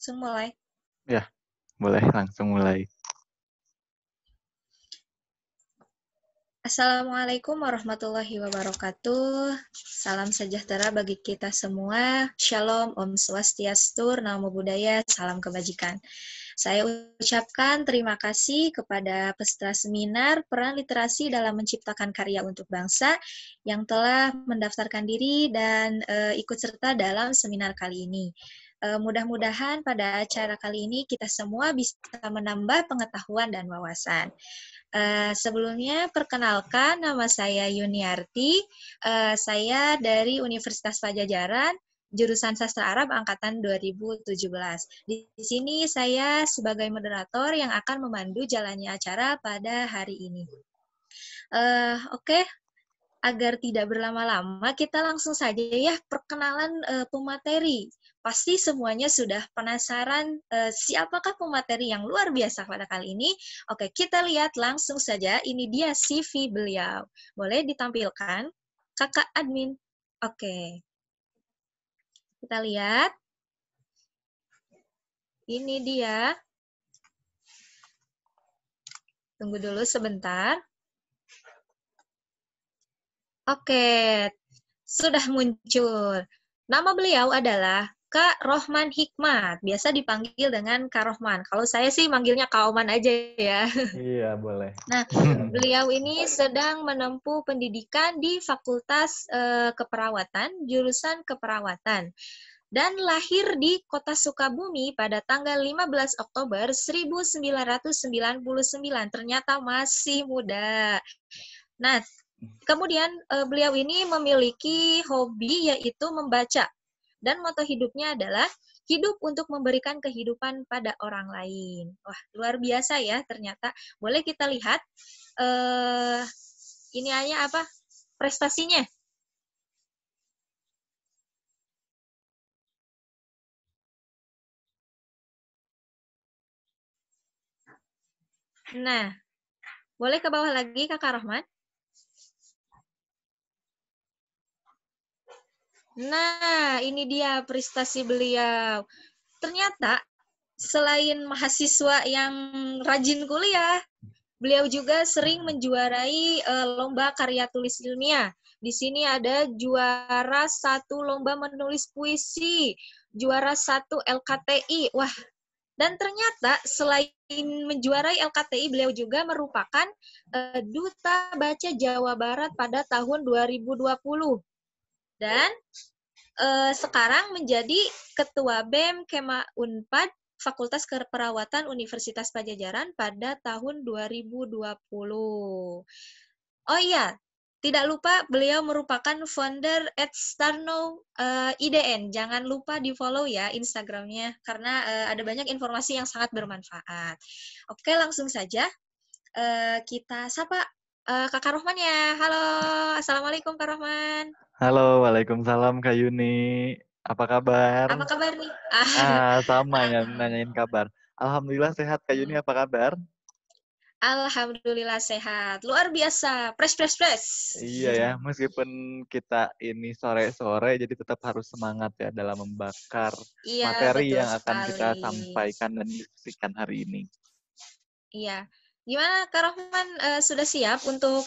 Langsung mulai. Ya, boleh langsung mulai. Assalamualaikum warahmatullahi wabarakatuh. Salam sejahtera bagi kita semua. Shalom, Om Swastiastu, Namo Buddhaya, salam kebajikan. Saya ucapkan terima kasih kepada peserta seminar Peran Literasi dalam Menciptakan Karya untuk Bangsa yang telah mendaftarkan diri dan ikut serta dalam seminar kali ini. Mudah-mudahan pada acara kali ini kita semua bisa menambah pengetahuan dan wawasan. Sebelumnya perkenalkan, nama saya Yuniarti. Saya dari Universitas Pajajaran, jurusan Sastra Arab angkatan 2017. Di sini saya sebagai moderator yang akan memandu jalannya acara pada hari ini. Oke. Agar tidak berlama-lama, kita langsung saja ya perkenalan pemateri. Pasti semuanya sudah penasaran siapakah pemateri yang luar biasa pada kali ini. Oke, kita lihat langsung saja. Ini dia CV beliau. Boleh ditampilkan, Kakak Admin? Oke, kita lihat. Ini dia. Tunggu dulu sebentar. Oke, sudah muncul. Nama beliau adalah Kak Rohman Hikmat. Biasa dipanggil dengan Kak Rohman. Kalau saya sih manggilnya Kak Oman aja ya. Iya, boleh. Nah, beliau ini sedang menempuh pendidikan di Fakultas Keperawatan, jurusan Keperawatan. Dan lahir di Kota Sukabumi pada tanggal 15 Oktober 1999. Ternyata masih muda. Nah, kemudian beliau ini memiliki hobi yaitu membaca. Dan moto hidupnya adalah hidup untuk memberikan kehidupan pada orang lain. Wah, luar biasa ya ternyata. Boleh kita lihat ini hanya apa? Prestasinya. Nah, boleh ke bawah lagi Kakak Rahman? Nah, ini dia prestasi beliau. Ternyata selain mahasiswa yang rajin kuliah, beliau juga sering menjuarai lomba karya tulis ilmiah. Di sini ada juara 1 lomba menulis puisi, juara 1 LKTI. Wah, dan ternyata selain menjuarai LKTI, beliau juga merupakan Duta Baca Jawa Barat pada tahun 2020. Dan sekarang menjadi Ketua BEM Kema Unpad Fakultas Keperawatan Universitas Pajajaran pada tahun 2020. Oh iya, tidak lupa beliau merupakan founder External IDN. Jangan lupa di-follow ya Instagramnya, karena ada banyak informasi yang sangat bermanfaat. Oke, langsung saja kita sapa Kakak Rohman ya. Halo, Assalamualaikum Kak Rohman. Halo, waalaikumsalam Kak Yuni. Apa kabar? Apa kabar nih? Sama ya, nanyain kabar. Alhamdulillah sehat Kak Yuni, apa kabar? Alhamdulillah sehat. Luar biasa. Press, press, press. Iya ya, meskipun kita ini sore-sore, jadi tetap harus semangat ya dalam membakar Iya, materi betul yang akan sekali. kita sampaikan dan diskusikan hari ini. Iya. Gimana Kak Rahman sudah siap untuk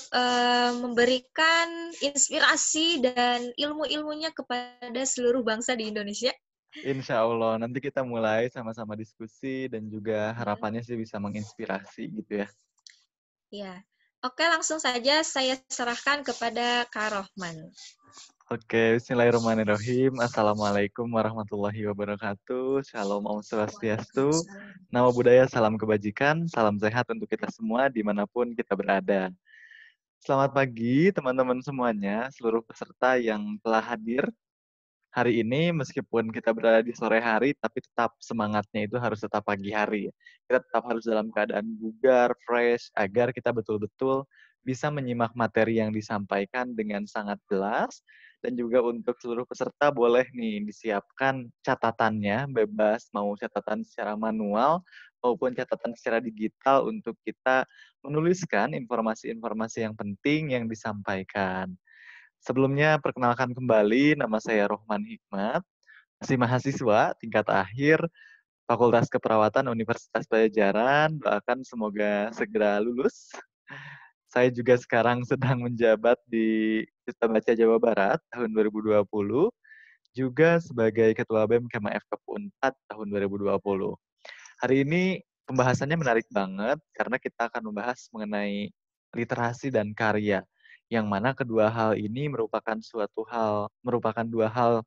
memberikan inspirasi dan ilmu-ilmunya kepada seluruh bangsa di Indonesia? Insya Allah, nanti kita mulai sama-sama diskusi dan juga Hmm. harapannya sih bisa menginspirasi gitu ya. Ya. Oke, langsung saja saya serahkan kepada Kak Rohman. Oke, bismillahirrahmanirrahim. Assalamualaikum warahmatullahi wabarakatuh. Shalom Om Swastiastu. Nama budaya, salam kebajikan, salam sehat untuk kita semua dimanapun kita berada. Selamat pagi teman-teman semuanya, seluruh peserta yang telah hadir hari ini. Meskipun kita berada di sore hari, tapi tetap semangatnya itu harus tetap pagi hari. Kita tetap harus dalam keadaan bugar, fresh, agar kita betul-betul bisa menyimak materi yang disampaikan dengan sangat jelas. Dan juga untuk seluruh peserta boleh nih disiapkan catatannya, bebas mau catatan secara manual maupun catatan secara digital untuk kita menuliskan informasi-informasi yang penting yang disampaikan. Sebelumnya, perkenalkan kembali, nama saya Rohman Hikmat, masih mahasiswa tingkat akhir Fakultas Keperawatan Universitas Pajajaran. Doakan semoga segera lulus. Saya juga sekarang sedang menjabat di Duta Baca Jawa Barat tahun 2020, juga sebagai Ketua BEM Kema FKP Unpad tahun 2020. Hari ini pembahasannya menarik banget karena kita akan membahas mengenai literasi dan karya, yang mana kedua hal ini merupakan dua hal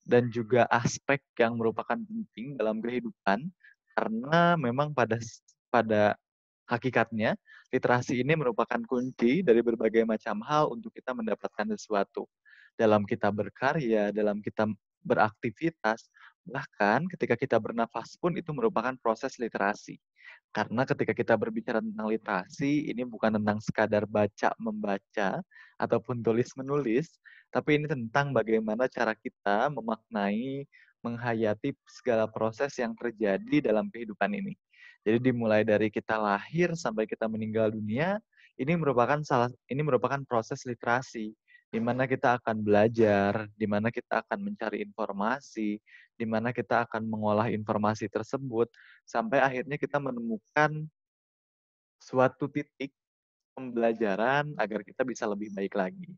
dan juga aspek yang merupakan penting dalam kehidupan, karena memang pada hakikatnya literasi ini merupakan kunci dari berbagai macam hal untuk kita mendapatkan sesuatu. Dalam kita berkarya, dalam kita beraktivitas, bahkan ketika kita bernafas pun itu merupakan proses literasi. Karena ketika kita berbicara tentang literasi, ini bukan tentang sekadar baca-membaca ataupun tulis-menulis, tapi ini tentang bagaimana cara kita memaknai, menghayati segala proses yang terjadi dalam kehidupan ini. Jadi dimulai dari kita lahir sampai kita meninggal dunia, ini merupakan proses literasi, di mana kita akan belajar, di mana kita akan mencari informasi, di mana kita akan mengolah informasi tersebut, sampai akhirnya kita menemukan suatu titik pembelajaran agar kita bisa lebih baik lagi.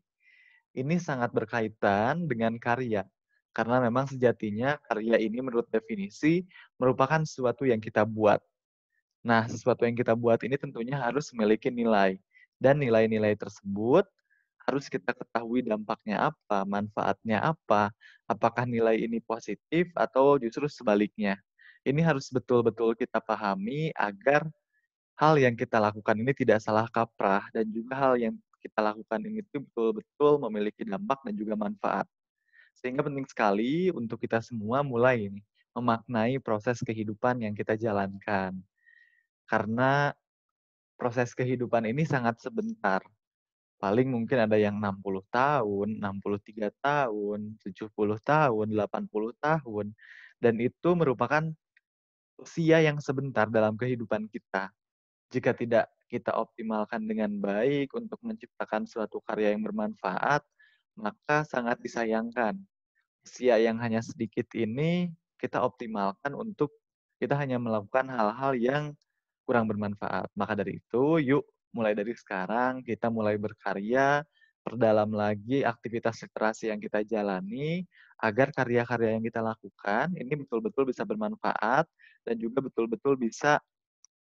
Ini sangat berkaitan dengan karya, karena memang sejatinya karya ini menurut definisi merupakan sesuatu yang kita buat. Nah, sesuatu yang kita buat ini tentunya harus memiliki nilai, dan nilai-nilai tersebut harus kita ketahui dampaknya apa, manfaatnya apa, apakah nilai ini positif atau justru sebaliknya. Ini harus betul-betul kita pahami agar hal yang kita lakukan ini tidak salah kaprah, dan juga hal yang kita lakukan ini itu betul-betul memiliki dampak dan juga manfaat. Sehingga penting sekali untuk kita semua mulai ini memaknai proses kehidupan yang kita jalankan. Karena proses kehidupan ini sangat sebentar. Paling mungkin ada yang 60 tahun, 63 tahun, 70 tahun, 80 tahun. Dan itu merupakan usia yang sebentar dalam kehidupan kita. Jika tidak kita optimalkan dengan baik untuk menciptakan suatu karya yang bermanfaat, maka sangat disayangkan. Usia yang hanya sedikit ini kita optimalkan untuk kita hanya melakukan hal-hal yang kurang bermanfaat. Maka dari itu, yuk mulai dari sekarang kita mulai berkarya, perdalam lagi aktivitas literasi yang kita jalani, agar karya-karya yang kita lakukan ini betul-betul bisa bermanfaat dan juga betul-betul bisa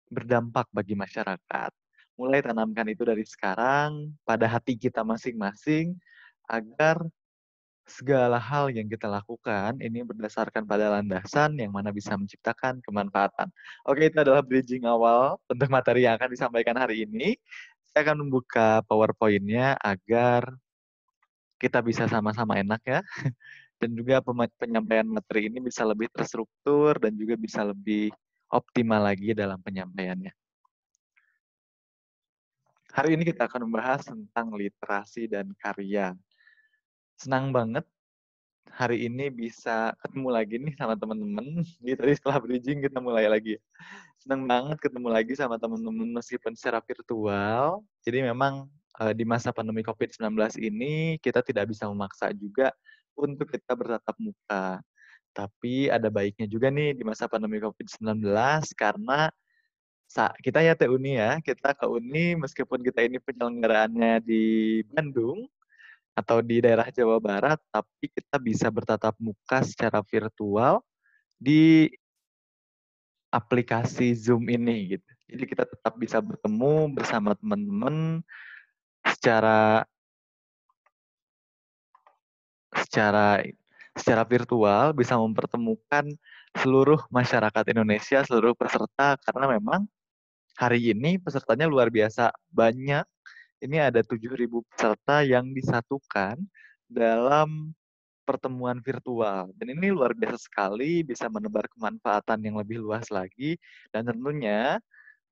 berdampak bagi masyarakat. Mulai tanamkan itu dari sekarang pada hati kita masing-masing, agar segala hal yang kita lakukan ini berdasarkan pada landasan yang mana bisa menciptakan kemanfaatan. Oke, itu adalah bridging awal untuk materi yang akan disampaikan hari ini. Saya akan membuka PowerPoint-nya agar kita bisa sama-sama enak ya. Dan juga penyampaian materi ini bisa lebih terstruktur dan juga bisa lebih optimal lagi dalam penyampaiannya. Hari ini kita akan membahas tentang literasi dan karya. Senang banget hari ini bisa ketemu lagi nih sama teman-teman. Jadi tadi setelah bridging kita mulai lagi. Senang banget ketemu lagi sama teman-teman meskipun secara virtual. Jadi memang di masa pandemi COVID-19 ini kita tidak bisa memaksa juga untuk kita bertatap muka. Tapi ada baiknya juga nih di masa pandemi COVID-19 karena kita ya Teh Uni ya, kita ke Uni meskipun kita ini penyelenggaraannya di Bandung, atau di daerah Jawa Barat, tapi kita bisa bertatap muka secara virtual di aplikasi Zoom ini gitu. Jadi kita tetap bisa bertemu bersama teman-teman secara secara secara virtual, bisa mempertemukan seluruh masyarakat Indonesia, seluruh peserta, karena memang hari ini pesertanya luar biasa banyak. Ini ada 7.000 peserta yang disatukan dalam pertemuan virtual. Dan ini luar biasa sekali, bisa menebar kemanfaatan yang lebih luas lagi, dan tentunya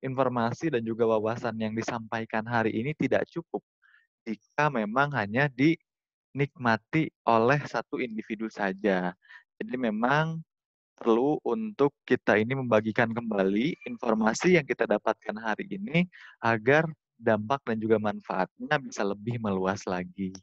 informasi dan juga wawasan yang disampaikan hari ini tidak cukup jika memang hanya dinikmati oleh satu individu saja. Jadi memang perlu untuk kita ini membagikan kembali informasi yang kita dapatkan hari ini agar dampak dan juga manfaatnya bisa lebih meluas lagi.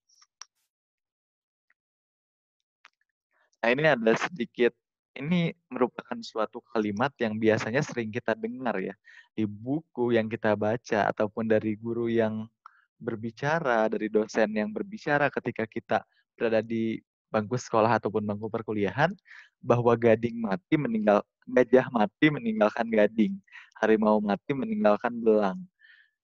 Nah, ini ada sedikit Ini merupakan suatu kalimat yang biasanya sering kita dengar ya, di buku yang kita baca ataupun dari guru yang berbicara, dari dosen yang berbicara ketika kita berada di bangku sekolah ataupun bangku perkuliahan, bahwa gajah mati meninggalkan gading, harimau mati meninggalkan belang.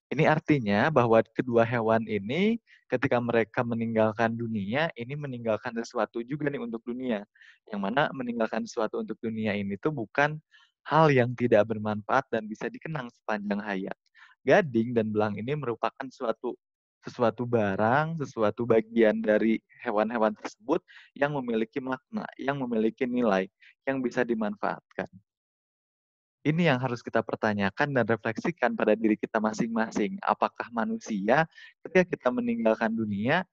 Ini artinya bahwa kedua hewan ini ketika mereka meninggalkan dunia, ini meninggalkan sesuatu juga nih untuk dunia. Yang mana meninggalkan sesuatu untuk dunia ini tuh bukan hal yang tidak bermanfaat dan bisa dikenang sepanjang hayat. Gading dan belang ini merupakan sesuatu barang, sesuatu bagian dari hewan-hewan tersebut yang memiliki makna, yang memiliki nilai, yang bisa dimanfaatkan. Ini yang harus kita pertanyakan dan refleksikan pada diri kita masing-masing. Apakah manusia ketika kita meninggalkan dunia,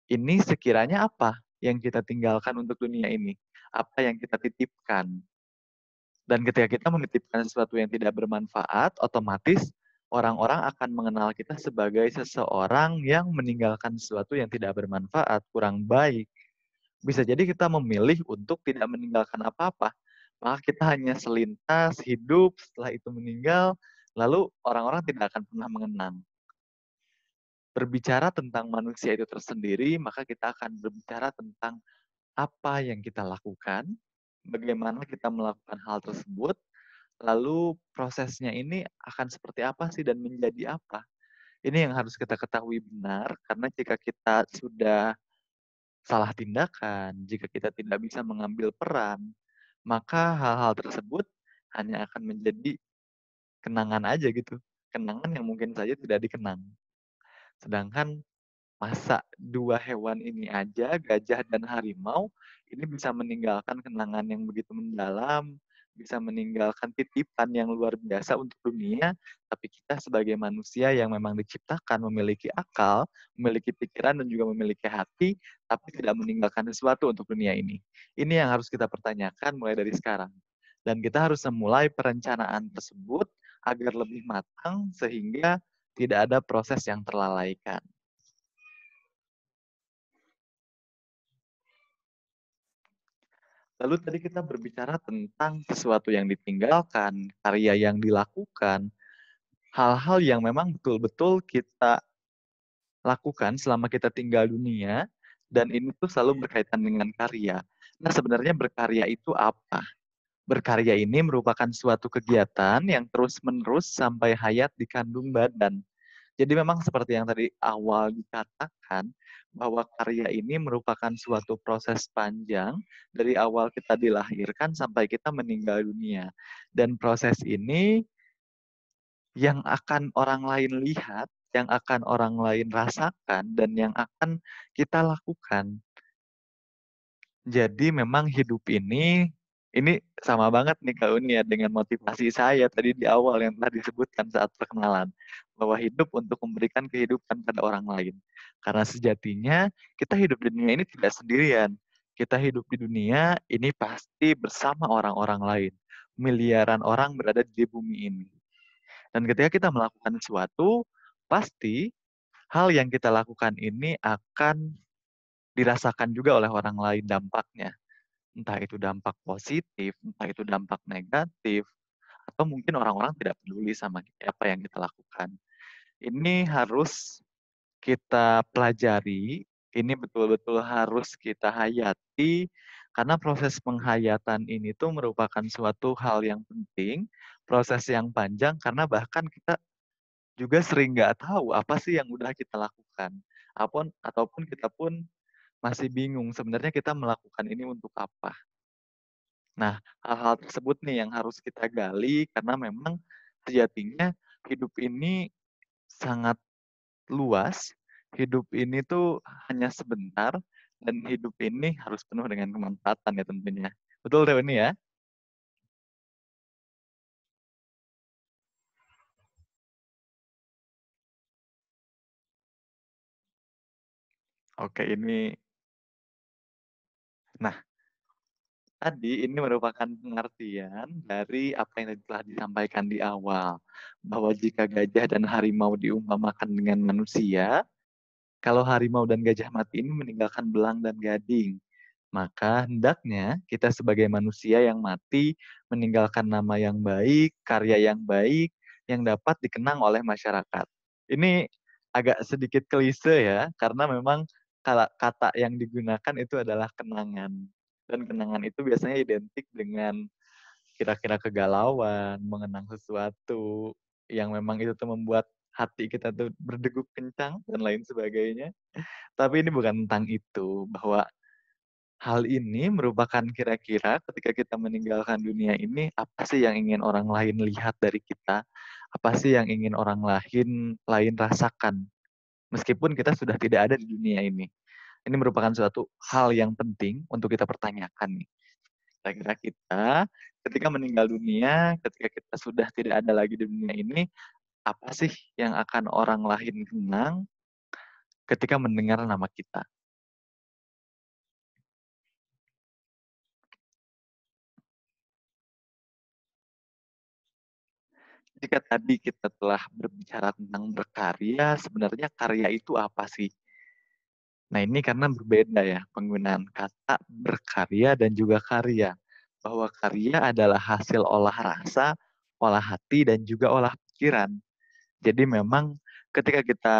ini sekiranya apa yang kita tinggalkan untuk dunia ini? Apa yang kita titipkan? Dan ketika kita menitipkan sesuatu yang tidak bermanfaat, otomatis orang-orang akan mengenal kita sebagai seseorang yang meninggalkan sesuatu yang tidak bermanfaat, kurang baik. Bisa jadi kita memilih untuk tidak meninggalkan apa-apa. Maka kita hanya selintas hidup, setelah itu meninggal, lalu orang-orang tidak akan pernah mengenang. Berbicara tentang manusia itu tersendiri, maka kita akan berbicara tentang apa yang kita lakukan, bagaimana kita melakukan hal tersebut, lalu prosesnya ini akan seperti apa sih dan menjadi apa. Ini yang harus kita ketahui benar, karena jika kita sudah salah tindakan, jika kita tidak bisa mengambil peran, maka hal-hal tersebut hanya akan menjadi kenangan aja gitu. Kenangan yang mungkin saja tidak dikenang. Sedangkan masa dua hewan ini aja, gajah dan harimau, ini bisa meninggalkan kenangan yang begitu mendalam, bisa meninggalkan titipan yang luar biasa untuk dunia, tapi kita sebagai manusia yang memang diciptakan memiliki akal, memiliki pikiran, dan juga memiliki hati, tapi tidak meninggalkan sesuatu untuk dunia ini. Ini yang harus kita pertanyakan mulai dari sekarang. Dan kita harus memulai perencanaan tersebut agar lebih matang sehingga tidak ada proses yang terlalaikan. Lalu tadi kita berbicara tentang sesuatu yang ditinggalkan, karya yang dilakukan, hal-hal yang memang betul-betul kita lakukan selama kita tinggal dunia, dan ini tuh selalu berkaitan dengan karya. Nah, sebenarnya berkarya itu apa? Berkarya ini merupakan suatu kegiatan yang terus-menerus sampai hayat di kandung badan. Jadi memang seperti yang tadi awal dikatakan, bahwa karya ini merupakan suatu proses panjang dari awal kita dilahirkan sampai kita meninggal dunia. Dan proses ini yang akan orang lain lihat, yang akan orang lain rasakan, dan yang akan kita lakukan. Jadi memang hidup ini sama banget nih Kak Uni ya dengan motivasi saya tadi di awal yang telah disebutkan saat perkenalan. Bahwa hidup untuk memberikan kehidupan pada orang lain. Karena sejatinya kita hidup di dunia ini tidak sendirian. Kita hidup di dunia ini pasti bersama orang-orang lain. Miliaran orang berada di bumi ini. Dan ketika kita melakukan sesuatu, pasti hal yang kita lakukan ini akan dirasakan juga oleh orang lain dampaknya. Entah itu dampak positif, entah itu dampak negatif, atau mungkin orang-orang tidak peduli sama apa yang kita lakukan. Ini harus kita pelajari, ini betul-betul harus kita hayati, karena proses penghayatan ini tuh merupakan suatu hal yang penting, proses yang panjang, karena bahkan kita juga sering nggak tahu apa sih yang udah kita lakukan. Ataupun kita pun masih bingung sebenarnya kita melakukan ini untuk apa. Nah, hal-hal tersebut nih yang harus kita gali karena memang sejatinya hidup ini sangat luas, hidup ini tuh hanya sebentar, dan hidup ini harus penuh dengan kemanfaatan ya tentunya. Betul Reuni ya? Oke, nah tadi ini merupakan pengertian dari apa yang telah disampaikan di awal, bahwa jika gajah dan harimau diumpamakan dengan manusia, kalau harimau dan gajah mati ini meninggalkan belang dan gading. Maka hendaknya kita sebagai manusia yang mati meninggalkan nama yang baik, karya yang baik, yang dapat dikenang oleh masyarakat. Ini agak sedikit klise ya, karena memang kata yang digunakan itu adalah kenangan. Dan kenangan itu biasanya identik dengan kira-kira kegalauan, mengenang sesuatu yang memang itu tuh membuat hati kita tuh berdegup kencang dan lain sebagainya. Tapi ini bukan tentang itu, bahwa hal ini merupakan kira-kira ketika kita meninggalkan dunia ini, apa sih yang ingin orang lain lihat dari kita? Apa sih yang ingin orang lain rasakan? Meskipun kita sudah tidak ada di dunia ini. Ini merupakan suatu hal yang penting untuk kita pertanyakan nih. Kira-kira kita ketika meninggal dunia, ketika kita sudah tidak ada lagi di dunia ini, apa sih yang akan orang lain kenang ketika mendengar nama kita? Jika tadi kita telah berbicara tentang berkarya, sebenarnya karya itu apa sih? Nah, ini karena berbeda ya penggunaan kata berkarya dan juga karya. Bahwa karya adalah hasil olah rasa, olah hati, dan juga olah pikiran. Jadi memang ketika kita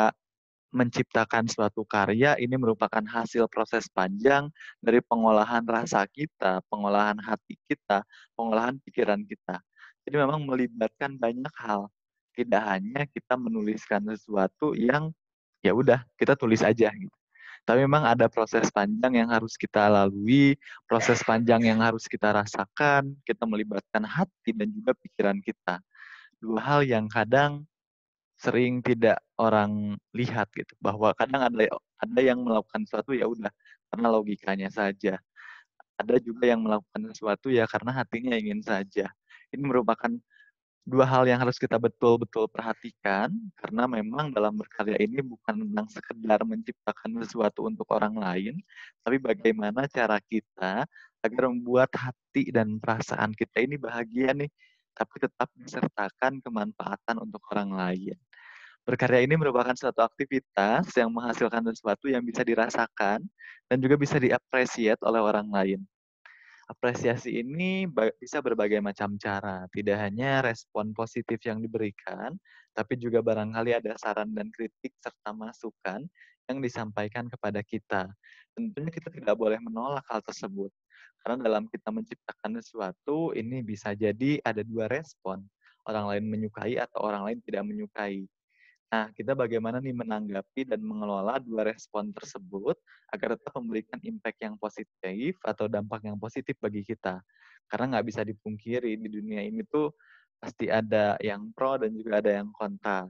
menciptakan suatu karya, ini merupakan hasil proses panjang dari pengolahan rasa kita, pengolahan hati kita, pengolahan pikiran kita. Jadi memang melibatkan banyak hal. Tidak hanya kita menuliskan sesuatu yang ya udah kita tulis aja gitu. Tapi memang ada proses panjang yang harus kita lalui, proses panjang yang harus kita rasakan, kita melibatkan hati dan juga pikiran kita. Dua hal yang kadang sering tidak orang lihat gitu, bahwa kadang ada yang melakukan sesuatu ya udah karena logikanya saja. Ada juga yang melakukan sesuatu ya karena hatinya ingin saja. Ini merupakan dua hal yang harus kita betul-betul perhatikan, karena memang dalam berkarya ini bukan tentang sekedar menciptakan sesuatu untuk orang lain, tapi bagaimana cara kita agar membuat hati dan perasaan kita ini bahagia nih, tapi tetap disertakan kemanfaatan untuk orang lain. Berkarya ini merupakan suatu aktivitas yang menghasilkan sesuatu yang bisa dirasakan dan juga bisa diapresiasi oleh orang lain. Apresiasi ini bisa berbagai macam cara, tidak hanya respon positif yang diberikan, tapi juga barangkali ada saran dan kritik serta masukan yang disampaikan kepada kita. Tentunya kita tidak boleh menolak hal tersebut, karena dalam kita menciptakan sesuatu, ini bisa jadi ada dua respon, orang lain menyukai atau orang lain tidak menyukai. Nah, kita bagaimana nih menanggapi dan mengelola dua respon tersebut agar tetap memberikan impact yang positif atau dampak yang positif bagi kita. Karena nggak bisa dipungkiri di dunia ini tuh pasti ada yang pro dan juga ada yang kontra.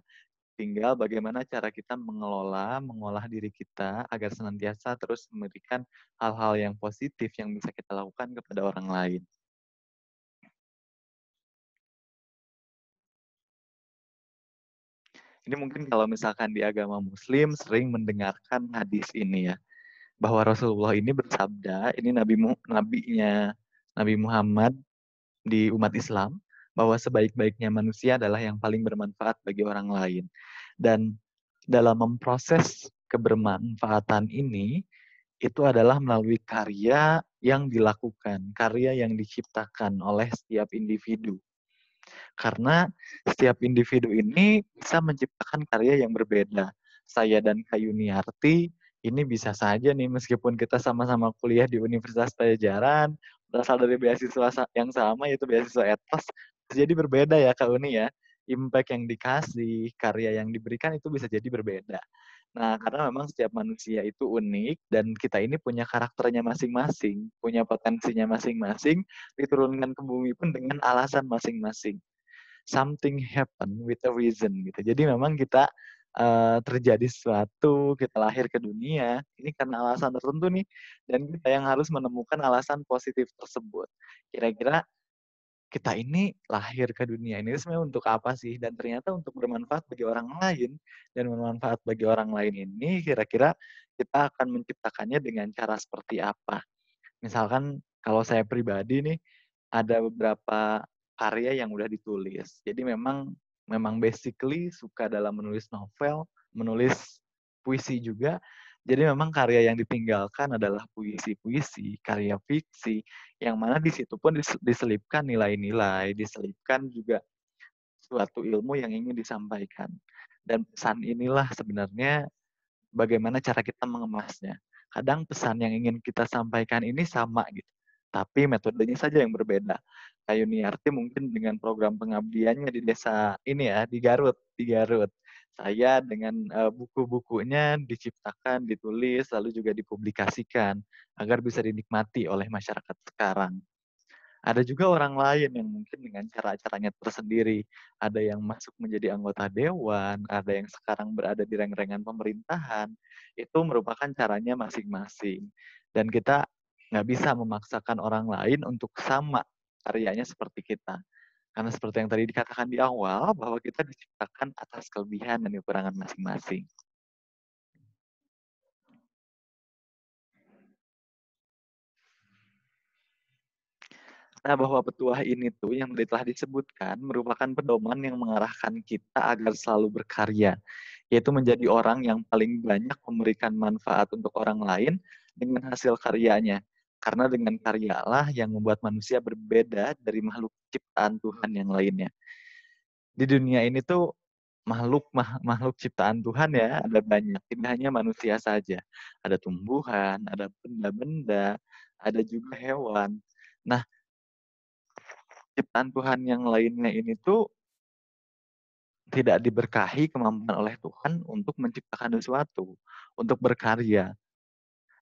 Tinggal bagaimana cara kita mengolah diri kita agar senantiasa terus memberikan hal-hal yang positif yang bisa kita lakukan kepada orang lain. Ini mungkin kalau misalkan di agama Muslim sering mendengarkan hadis ini ya, bahwa Rasulullah ini bersabda, ini nabinya Nabi Muhammad di umat Islam, bahwa sebaik-baiknya manusia adalah yang paling bermanfaat bagi orang lain. Dan dalam memproses kebermanfaatan ini, itu adalah melalui karya yang dilakukan, karya yang diciptakan oleh setiap individu. Karena setiap individu ini bisa menciptakan karya yang berbeda. Saya dan Kak Yuniarti ini bisa saja nih meskipun kita sama-sama kuliah di Universitas Pajajaran, berasal dari beasiswa yang sama yaitu beasiswa etos, jadi berbeda ya Kak Uni ya. Impact yang dikasih, karya yang diberikan itu bisa jadi berbeda. Nah, karena memang setiap manusia itu unik dan kita ini punya karakternya masing-masing, punya potensinya masing-masing, diturunkan ke bumi pun dengan alasan masing-masing. Something happen with a reason gitu. Jadi memang kita terjadi sesuatu, kita lahir ke dunia, ini karena alasan tertentu nih, dan kita yang harus menemukan alasan positif tersebut. Kira-kira kita ini lahir ke dunia ini sebenarnya untuk apa sih? Dan ternyata untuk bermanfaat bagi orang lain, dan bermanfaat bagi orang lain ini kira-kira kita akan menciptakannya dengan cara seperti apa? Misalkan kalau saya pribadi nih, ada beberapa karya yang udah ditulis. Jadi memang memang basically suka dalam menulis novel, menulis puisi juga, Jadi memang karya yang ditinggalkan adalah puisi-puisi, karya fiksi, yang mana di situ pun diselipkan nilai-nilai, diselipkan juga suatu ilmu yang ingin disampaikan. Dan pesan inilah sebenarnya bagaimana cara kita mengemasnya. Kadang pesan yang ingin kita sampaikan ini sama gitu, tapi metodenya saja yang berbeda. Kayak Yuniarti mungkin dengan program pengabdiannya di desa ini ya, di Garut. Saya dengan buku-bukunya diciptakan, ditulis, lalu juga dipublikasikan agar bisa dinikmati oleh masyarakat sekarang. Ada juga orang lain yang mungkin dengan cara-caranya tersendiri. Ada yang masuk menjadi anggota dewan, ada yang sekarang berada di reng-rengan pemerintahan. Itu merupakan caranya masing-masing. Dan kita nggak bisa memaksakan orang lain untuk sama karyanya seperti kita. Karena seperti yang tadi dikatakan di awal, bahwa kita diciptakan atas kelebihan dan kekurangan masing-masing. Nah, bahwa petuah ini tuh yang telah disebutkan merupakan pedoman yang mengarahkan kita agar selalu berkarya, yaitu menjadi orang yang paling banyak memberikan manfaat untuk orang lain dengan hasil karyanya. Karena dengan karyalah yang membuat manusia berbeda dari makhluk ciptaan Tuhan yang lainnya. Di dunia ini tuh makhluk ciptaan Tuhan ya, ada banyak, tidak hanya manusia saja. Ada tumbuhan, ada benda-benda, ada juga hewan. Nah, ciptaan Tuhan yang lainnya ini tuh tidak diberkahi kemampuan oleh Tuhan untuk menciptakan sesuatu, untuk berkarya.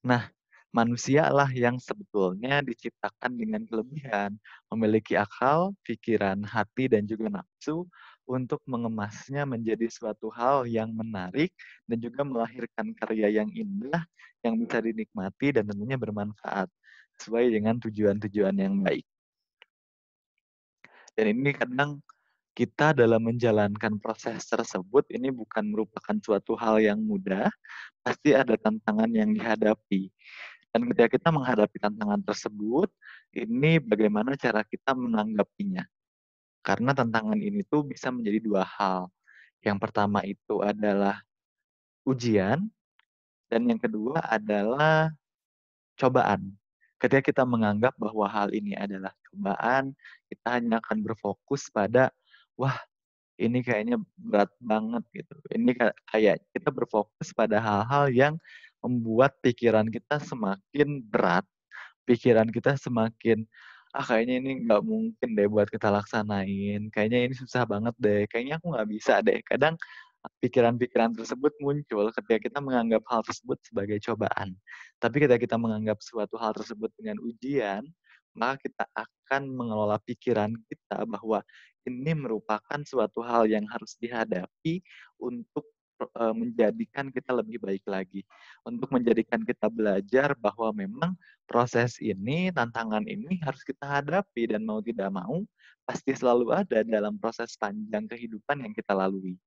Nah, manusialah yang sebetulnya diciptakan dengan kelebihan, memiliki akal, pikiran, hati, dan juga nafsu untuk mengemasnya menjadi suatu hal yang menarik dan juga melahirkan karya yang indah yang bisa dinikmati dan tentunya bermanfaat sesuai dengan tujuan-tujuan yang baik. Dan ini kadang kita dalam menjalankan proses tersebut ini bukan merupakan suatu hal yang mudah, pasti ada tantangan yang dihadapi. Dan ketika kita menghadapi tantangan tersebut, ini bagaimana cara kita menanggapinya. Karena tantangan ini tuh bisa menjadi dua hal. Yang pertama itu adalah ujian, dan yang kedua adalah cobaan. Ketika kita menganggap bahwa hal ini adalah cobaan, kita hanya akan berfokus pada, wah, ini kayaknya berat banget gitu. Ini kayak kita berfokus pada hal-hal yang membuat pikiran kita semakin berat, pikiran kita semakin, kayaknya ini nggak mungkin deh buat kita laksanain, kayaknya ini susah banget deh, kayaknya aku nggak bisa deh. Kadang pikiran-pikiran tersebut muncul ketika kita menganggap hal tersebut sebagai cobaan. Tapi ketika kita menganggap suatu hal tersebut dengan ujian, maka kita akan mengelola pikiran kita bahwa ini merupakan suatu hal yang harus dihadapi untuk menjadikan kita lebih baik lagi. Untuk menjadikan kita belajar bahwa memang proses ini, tantangan ini harus kita hadapi dan mau tidak mau pasti selalu ada dalam proses panjang kehidupan yang kita lalui.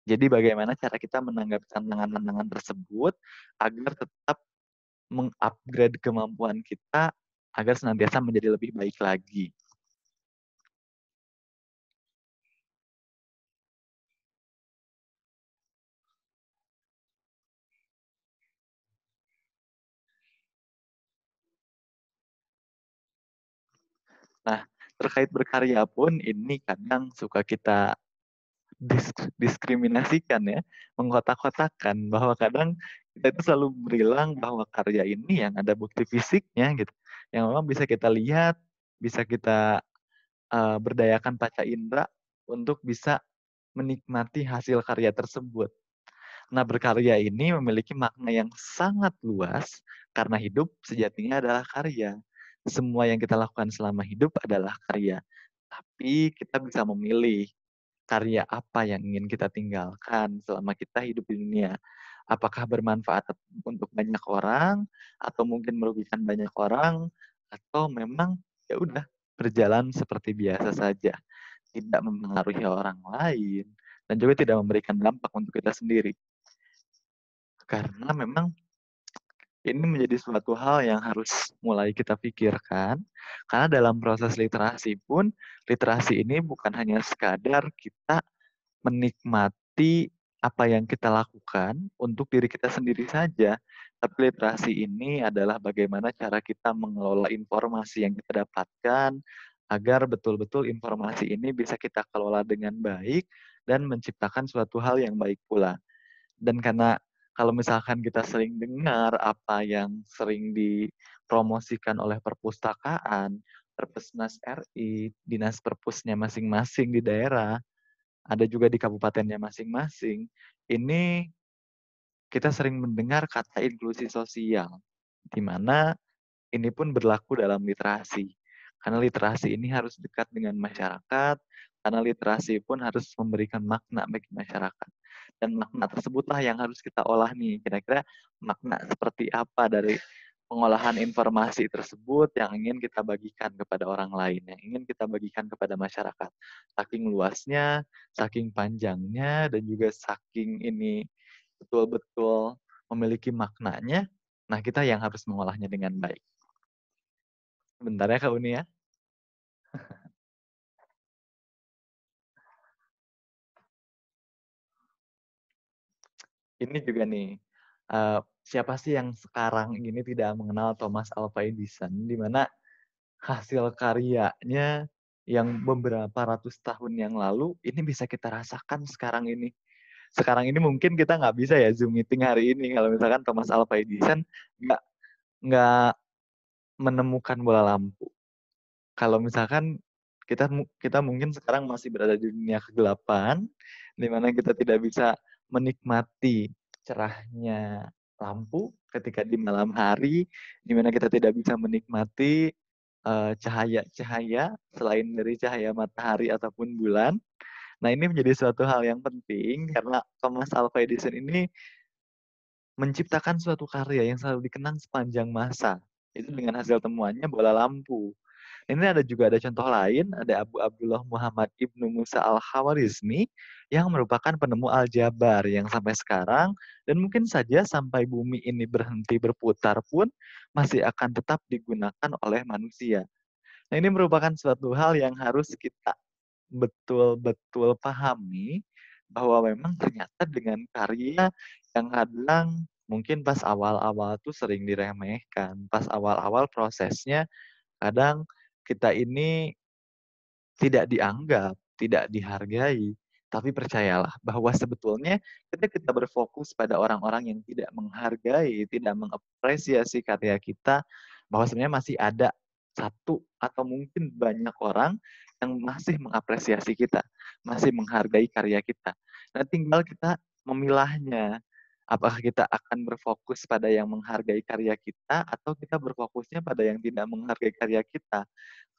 Jadi bagaimana cara kita menanggapi tantangan-tantangan tersebut agar tetap mengupgrade kemampuan kita agar senantiasa menjadi lebih baik lagi. Nah, terkait berkarya pun ini kadang suka kita diskriminasikan ya, mengkotak-kotakan bahwa kadang kita itu selalu bilang bahwa karya ini yang ada bukti fisiknya gitu, yang memang bisa kita lihat, bisa kita berdayakan panca indera untuk bisa menikmati hasil karya tersebut. Nah, berkarya ini memiliki makna yang sangat luas karena hidup sejatinya adalah karya. Semua yang kita lakukan selama hidup adalah karya. Tapi kita bisa memilih karya apa yang ingin kita tinggalkan selama kita hidup di dunia. Apakah bermanfaat untuk banyak orang, atau mungkin merugikan banyak orang, atau memang ya udah berjalan seperti biasa saja, tidak mempengaruhi orang lain, dan juga tidak memberikan dampak untuk kita sendiri. Karena memang ini menjadi suatu hal yang harus mulai kita pikirkan, karena dalam proses literasi pun, literasi ini bukan hanya sekadar kita menikmati apa yang kita lakukan untuk diri kita sendiri saja. Tapi literasi ini adalah bagaimana cara kita mengelola informasi yang kita dapatkan agar betul-betul informasi ini bisa kita kelola dengan baik dan menciptakan suatu hal yang baik pula. Dan karena kalau misalkan kita sering dengar apa yang sering dipromosikan oleh perpustakaan, Perpusnas RI, dinas perpusnya masing-masing di daerah, ada juga di kabupatennya masing-masing, ini kita sering mendengar kata inklusi sosial, di mana ini pun berlaku dalam literasi. Karena literasi ini harus dekat dengan masyarakat, karena literasi pun harus memberikan makna bagi masyarakat. Dan makna tersebutlah yang harus kita olah nih. Kira-kira makna seperti apa dari pengolahan informasi tersebut yang ingin kita bagikan kepada orang lain, yang ingin kita bagikan kepada masyarakat. Saking luasnya, saking panjangnya, dan juga saking ini betul-betul memiliki maknanya, nah kita yang harus mengolahnya dengan baik. Bentar ya Kak Uni ya. Ini juga nih, siapa sih yang sekarang ini tidak mengenal Thomas Alva Edison, di mana hasil karyanya yang beberapa ratus tahun yang lalu, ini bisa kita rasakan sekarang ini. Sekarang ini mungkin kita nggak bisa ya Zoom meeting hari ini, kalau misalkan Thomas Alva Edison nggak nggak menemukan bola lampu. Kalau misalkan kita mungkin sekarang masih berada di dunia kegelapan, di mana kita tidak bisa menikmati cerahnya lampu ketika di malam hari, di mana kita tidak bisa menikmati cahaya-cahaya selain dari cahaya matahari ataupun bulan. Nah, ini menjadi suatu hal yang penting karena Thomas Alva Edison ini menciptakan suatu karya yang selalu dikenang sepanjang masa. Itu dengan hasil temuannya bola lampu. Ini ada contoh lain, ada Abu Abdullah Muhammad Ibnu Musa al-Khawarizmi yang merupakan penemu aljabar yang sampai sekarang dan mungkin saja sampai bumi ini berhenti berputar pun masih akan tetap digunakan oleh manusia. Nah, ini merupakan suatu hal yang harus kita betul-betul pahami bahwa memang ternyata dengan karya yang kadang mungkin pas awal-awal tuh sering diremehkan, pas awal-awal prosesnya kadang kita ini tidak dianggap, tidak dihargai. Tapi percayalah bahwa sebetulnya ketika kita berfokus pada orang-orang yang tidak menghargai, tidak mengapresiasi karya kita, bahwa sebenarnya masih ada satu atau mungkin banyak orang yang masih mengapresiasi kita, masih menghargai karya kita. Nah, tinggal kita memilahnya. Apakah kita akan berfokus pada yang menghargai karya kita atau kita berfokusnya pada yang tidak menghargai karya kita?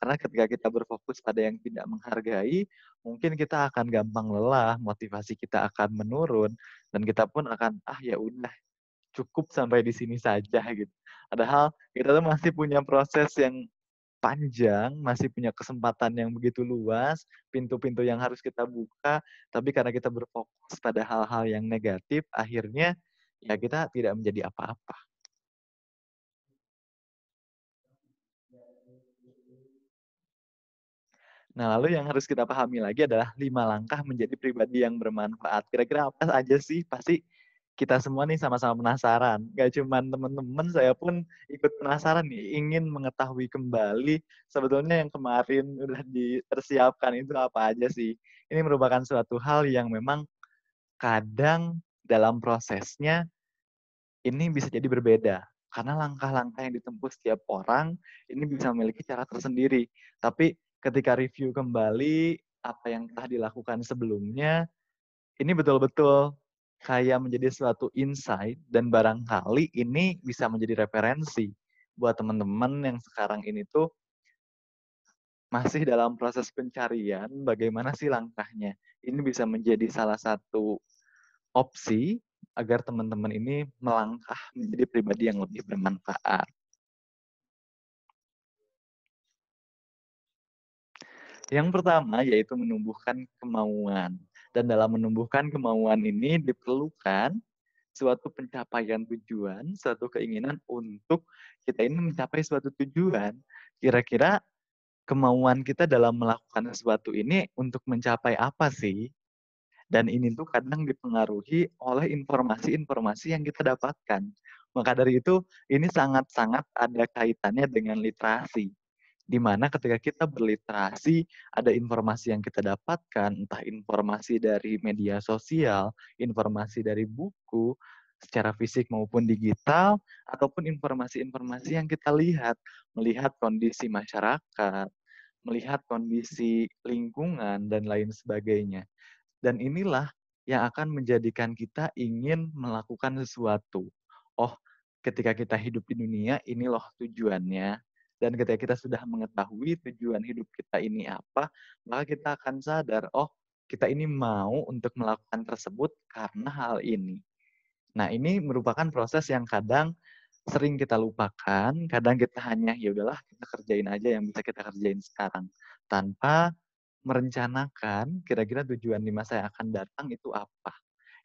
Karena ketika kita berfokus pada yang tidak menghargai, mungkin kita akan gampang lelah, motivasi kita akan menurun, dan kita pun akan, ya udah, cukup sampai di sini saja gitu. Padahal kita tuh masih punya proses yang panjang, masih punya kesempatan yang begitu luas, pintu-pintu yang harus kita buka, tapi karena kita berfokus pada hal-hal yang negatif, akhirnya ya kita tidak menjadi apa-apa. Nah, lalu yang harus kita pahami lagi adalah 5 langkah menjadi pribadi yang bermanfaat. Kira-kira apa aja sih? Pasti kita semua nih sama-sama penasaran. Gak cuma teman-teman, saya pun ikut penasaran nih, ingin mengetahui kembali sebetulnya yang kemarin udah dipersiapkan itu apa aja sih. Ini merupakan suatu hal yang memang kadang dalam prosesnya ini bisa jadi berbeda. Karena langkah-langkah yang ditempuh setiap orang ini bisa memiliki cara tersendiri. Tapi ketika review kembali apa yang telah dilakukan sebelumnya, ini betul-betul kayak menjadi suatu insight dan barangkali ini bisa menjadi referensi buat teman-teman yang sekarang ini tuh masih dalam proses pencarian bagaimana sih langkahnya. Ini bisa menjadi salah satu opsi agar teman-teman ini melangkah menjadi pribadi yang lebih bermanfaat. Yang pertama yaitu menumbuhkan kemauan. Dan dalam menumbuhkan kemauan ini diperlukan suatu pencapaian tujuan, suatu keinginan untuk kita ini mencapai suatu tujuan. Kira-kira kemauan kita dalam melakukan sesuatu ini untuk mencapai apa sih? Dan ini tuh kadang dipengaruhi oleh informasi-informasi yang kita dapatkan. Maka dari itu, ini sangat-sangat ada kaitannya dengan literasi. Di mana ketika kita berliterasi, ada informasi yang kita dapatkan, entah informasi dari media sosial, informasi dari buku, secara fisik maupun digital, ataupun informasi-informasi yang kita lihat, melihat kondisi masyarakat, melihat kondisi lingkungan, dan lain sebagainya. Dan inilah yang akan menjadikan kita ingin melakukan sesuatu. Oh, ketika kita hidup di dunia, ini loh tujuannya. Dan ketika kita sudah mengetahui tujuan hidup kita ini apa, maka kita akan sadar, oh, kita ini mau untuk melakukan tersebut karena hal ini. Nah, ini merupakan proses yang kadang sering kita lupakan, kadang kita hanya ya udahlah kita kerjain aja yang bisa kita kerjain sekarang tanpa merencanakan kira-kira tujuan di masa yang akan datang itu apa.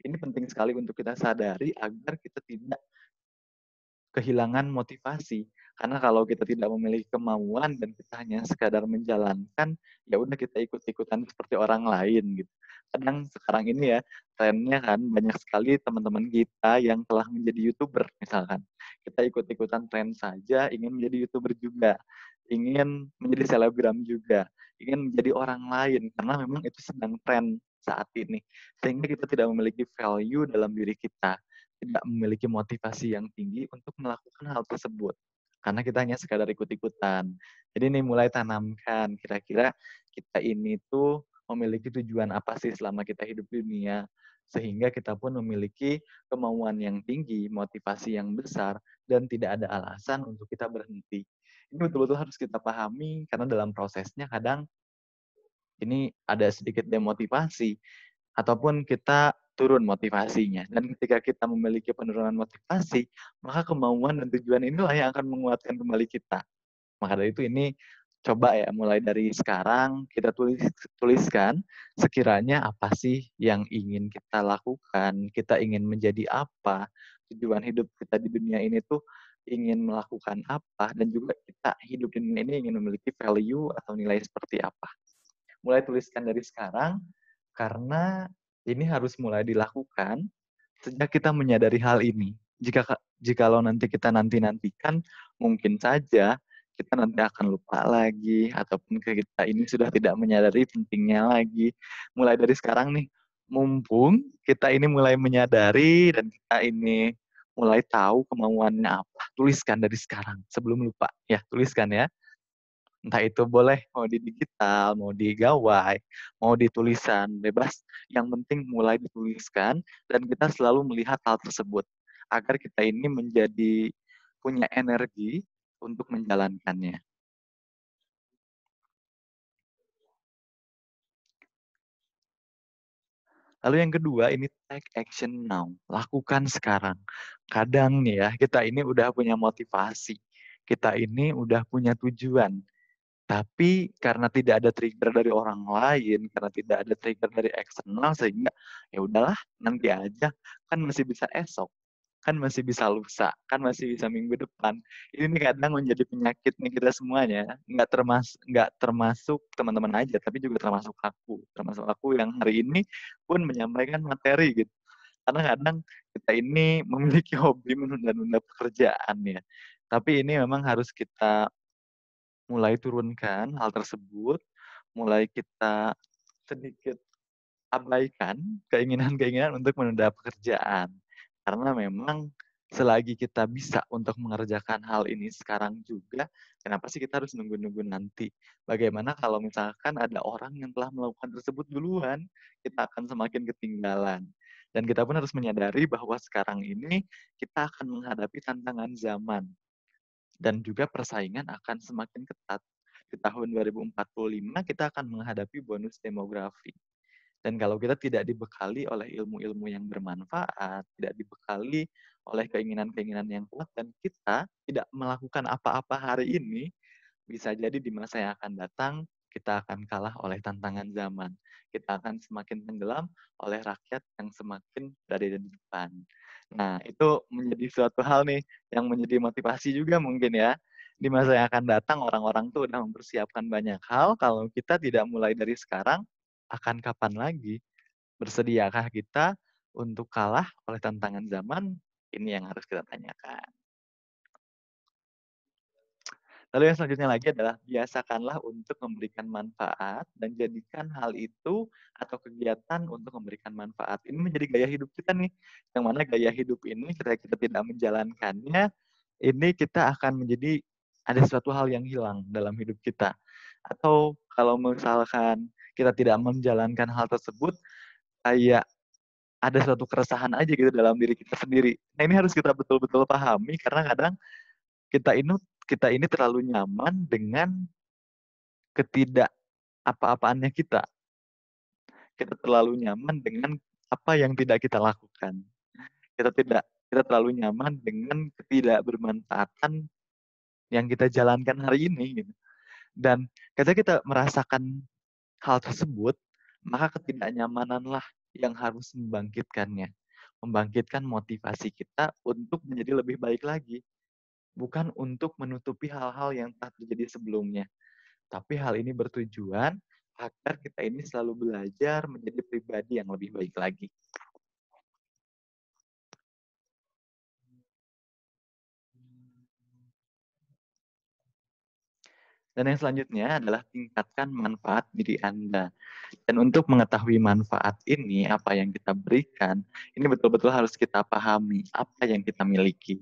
Ini penting sekali untuk kita sadari agar kita tidak kehilangan motivasi. Karena kalau kita tidak memiliki kemauan dan kita hanya sekadar menjalankan, ya udah kita ikut-ikutan seperti orang lain gitu. Kadang sekarang ini ya, trennya kan banyak sekali teman-teman kita yang telah menjadi YouTuber misalkan. Kita ikut-ikutan tren saja, ingin menjadi YouTuber juga, ingin menjadi selebgram juga, ingin menjadi orang lain karena memang itu sedang tren saat ini. Sehingga kita tidak memiliki value dalam diri kita, tidak memiliki motivasi yang tinggi untuk melakukan hal tersebut. Karena kita hanya sekadar ikut-ikutan. Jadi ini mulai tanamkan, kira-kira kita ini tuh memiliki tujuan apa sih selama kita hidup di dunia. Sehingga kita pun memiliki kemauan yang tinggi, motivasi yang besar, dan tidak ada alasan untuk kita berhenti. Ini betul-betul harus kita pahami, karena dalam prosesnya kadang ini ada sedikit demotivasi, ataupun kita turun motivasinya. Dan ketika kita memiliki penurunan motivasi, maka kemauan dan tujuan inilah yang akan menguatkan kembali kita. Maka dari itu ini coba ya mulai dari sekarang kita tuliskan sekiranya apa sih yang ingin kita lakukan, kita ingin menjadi apa, tujuan hidup kita di dunia ini tuh ingin melakukan apa, dan juga kita hidup di dunia ini ingin memiliki value atau nilai seperti apa. Mulai tuliskan dari sekarang, karena ini harus mulai dilakukan sejak kita menyadari hal ini. Jikalau nanti kita nantikan, mungkin saja kita nanti akan lupa lagi, ataupun kita ini sudah tidak menyadari pentingnya lagi. Mulai dari sekarang nih, mumpung kita ini mulai menyadari dan kita ini mulai tahu kemauannya apa, tuliskan dari sekarang sebelum lupa. Ya, tuliskan ya. Entah itu boleh mau di digital, mau di gawai, mau di tulisan, bebas. Yang penting mulai dituliskan dan kita selalu melihat hal tersebut agar kita ini menjadi punya energi untuk menjalankannya. Lalu yang kedua ini take action now, lakukan sekarang. Kadang nih ya, kita ini udah punya motivasi, kita ini udah punya tujuan, tapi karena tidak ada trigger dari orang lain, karena tidak ada trigger dari eksternal, sehingga ya udahlah nanti aja, kan masih bisa esok, kan masih bisa lusa, kan masih bisa minggu depan. Ini kadang menjadi penyakit nih kita semuanya, nggak termasuk teman-teman aja, tapi juga termasuk aku yang hari ini pun menyampaikan materi gitu. Karena kadang kita ini memiliki hobi menunda-nunda pekerjaan ya. Tapi ini memang harus kita mulai turunkan hal tersebut, mulai kita sedikit abaikan keinginan-keinginan untuk menunda pekerjaan. Karena memang selagi kita bisa untuk mengerjakan hal ini sekarang juga, kenapa sih kita harus nunggu-nunggu nanti? Bagaimana kalau misalkan ada orang yang telah melakukan tersebut duluan, kita akan semakin ketinggalan. Dan kita pun harus menyadari bahwa sekarang ini kita akan menghadapi tantangan zaman dan juga persaingan akan semakin ketat. Di tahun 2045 kita akan menghadapi bonus demografi. Dan kalau kita tidak dibekali oleh ilmu-ilmu yang bermanfaat, tidak dibekali oleh keinginan-keinginan yang kuat, dan kita tidak melakukan apa-apa hari ini, bisa jadi di masa yang akan datang, kita akan kalah oleh tantangan zaman. Kita akan semakin tenggelam oleh rakyat yang semakin berada di depan. Nah, itu menjadi suatu hal nih, yang menjadi motivasi juga mungkin ya. Di masa yang akan datang, orang-orang tuh udah mempersiapkan banyak hal, kalau kita tidak mulai dari sekarang, akan kapan lagi? Bersediakah kita untuk kalah oleh tantangan zaman? Ini yang harus kita tanyakan. Lalu yang selanjutnya lagi adalah biasakanlah untuk memberikan manfaat dan jadikan hal itu atau kegiatan untuk memberikan manfaat. Ini menjadi gaya hidup kita nih. Yang mana gaya hidup ini ketika kita tidak menjalankannya, ini kita akan menjadi ada suatu hal yang hilang dalam hidup kita. Atau kalau misalkan kita tidak menjalankan hal tersebut, kayak ada suatu keresahan aja gitu dalam diri kita sendiri. Nah ini harus kita betul-betul pahami karena kadang kita ini kita ini terlalu nyaman dengan ketidak apa-apaannya kita. Kita terlalu nyaman dengan apa yang tidak kita lakukan. Kita terlalu nyaman dengan ketidakbermanfaatan yang kita jalankan hari ini gitu. Dan ketika kita merasakan hal tersebut, maka ketidaknyamananlah yang harus membangkitkannya. Membangkitkan motivasi kita untuk menjadi lebih baik lagi. Bukan untuk menutupi hal-hal yang telah terjadi sebelumnya. Tapi hal ini bertujuan agar kita ini selalu belajar menjadi pribadi yang lebih baik lagi. Dan yang selanjutnya adalah tingkatkan manfaat diri Anda. Dan untuk mengetahui manfaat ini, apa yang kita berikan, ini betul-betul harus kita pahami apa yang kita miliki.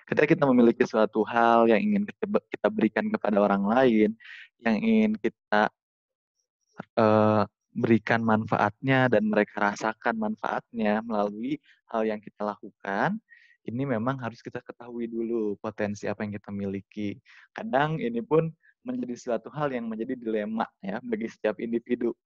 Ketika kita memiliki suatu hal yang ingin kita berikan kepada orang lain, yang ingin kita berikan manfaatnya dan mereka rasakan manfaatnya melalui hal yang kita lakukan, ini memang harus kita ketahui dulu potensi apa yang kita miliki. Kadang ini pun menjadi suatu hal yang menjadi dilema ya bagi setiap individu.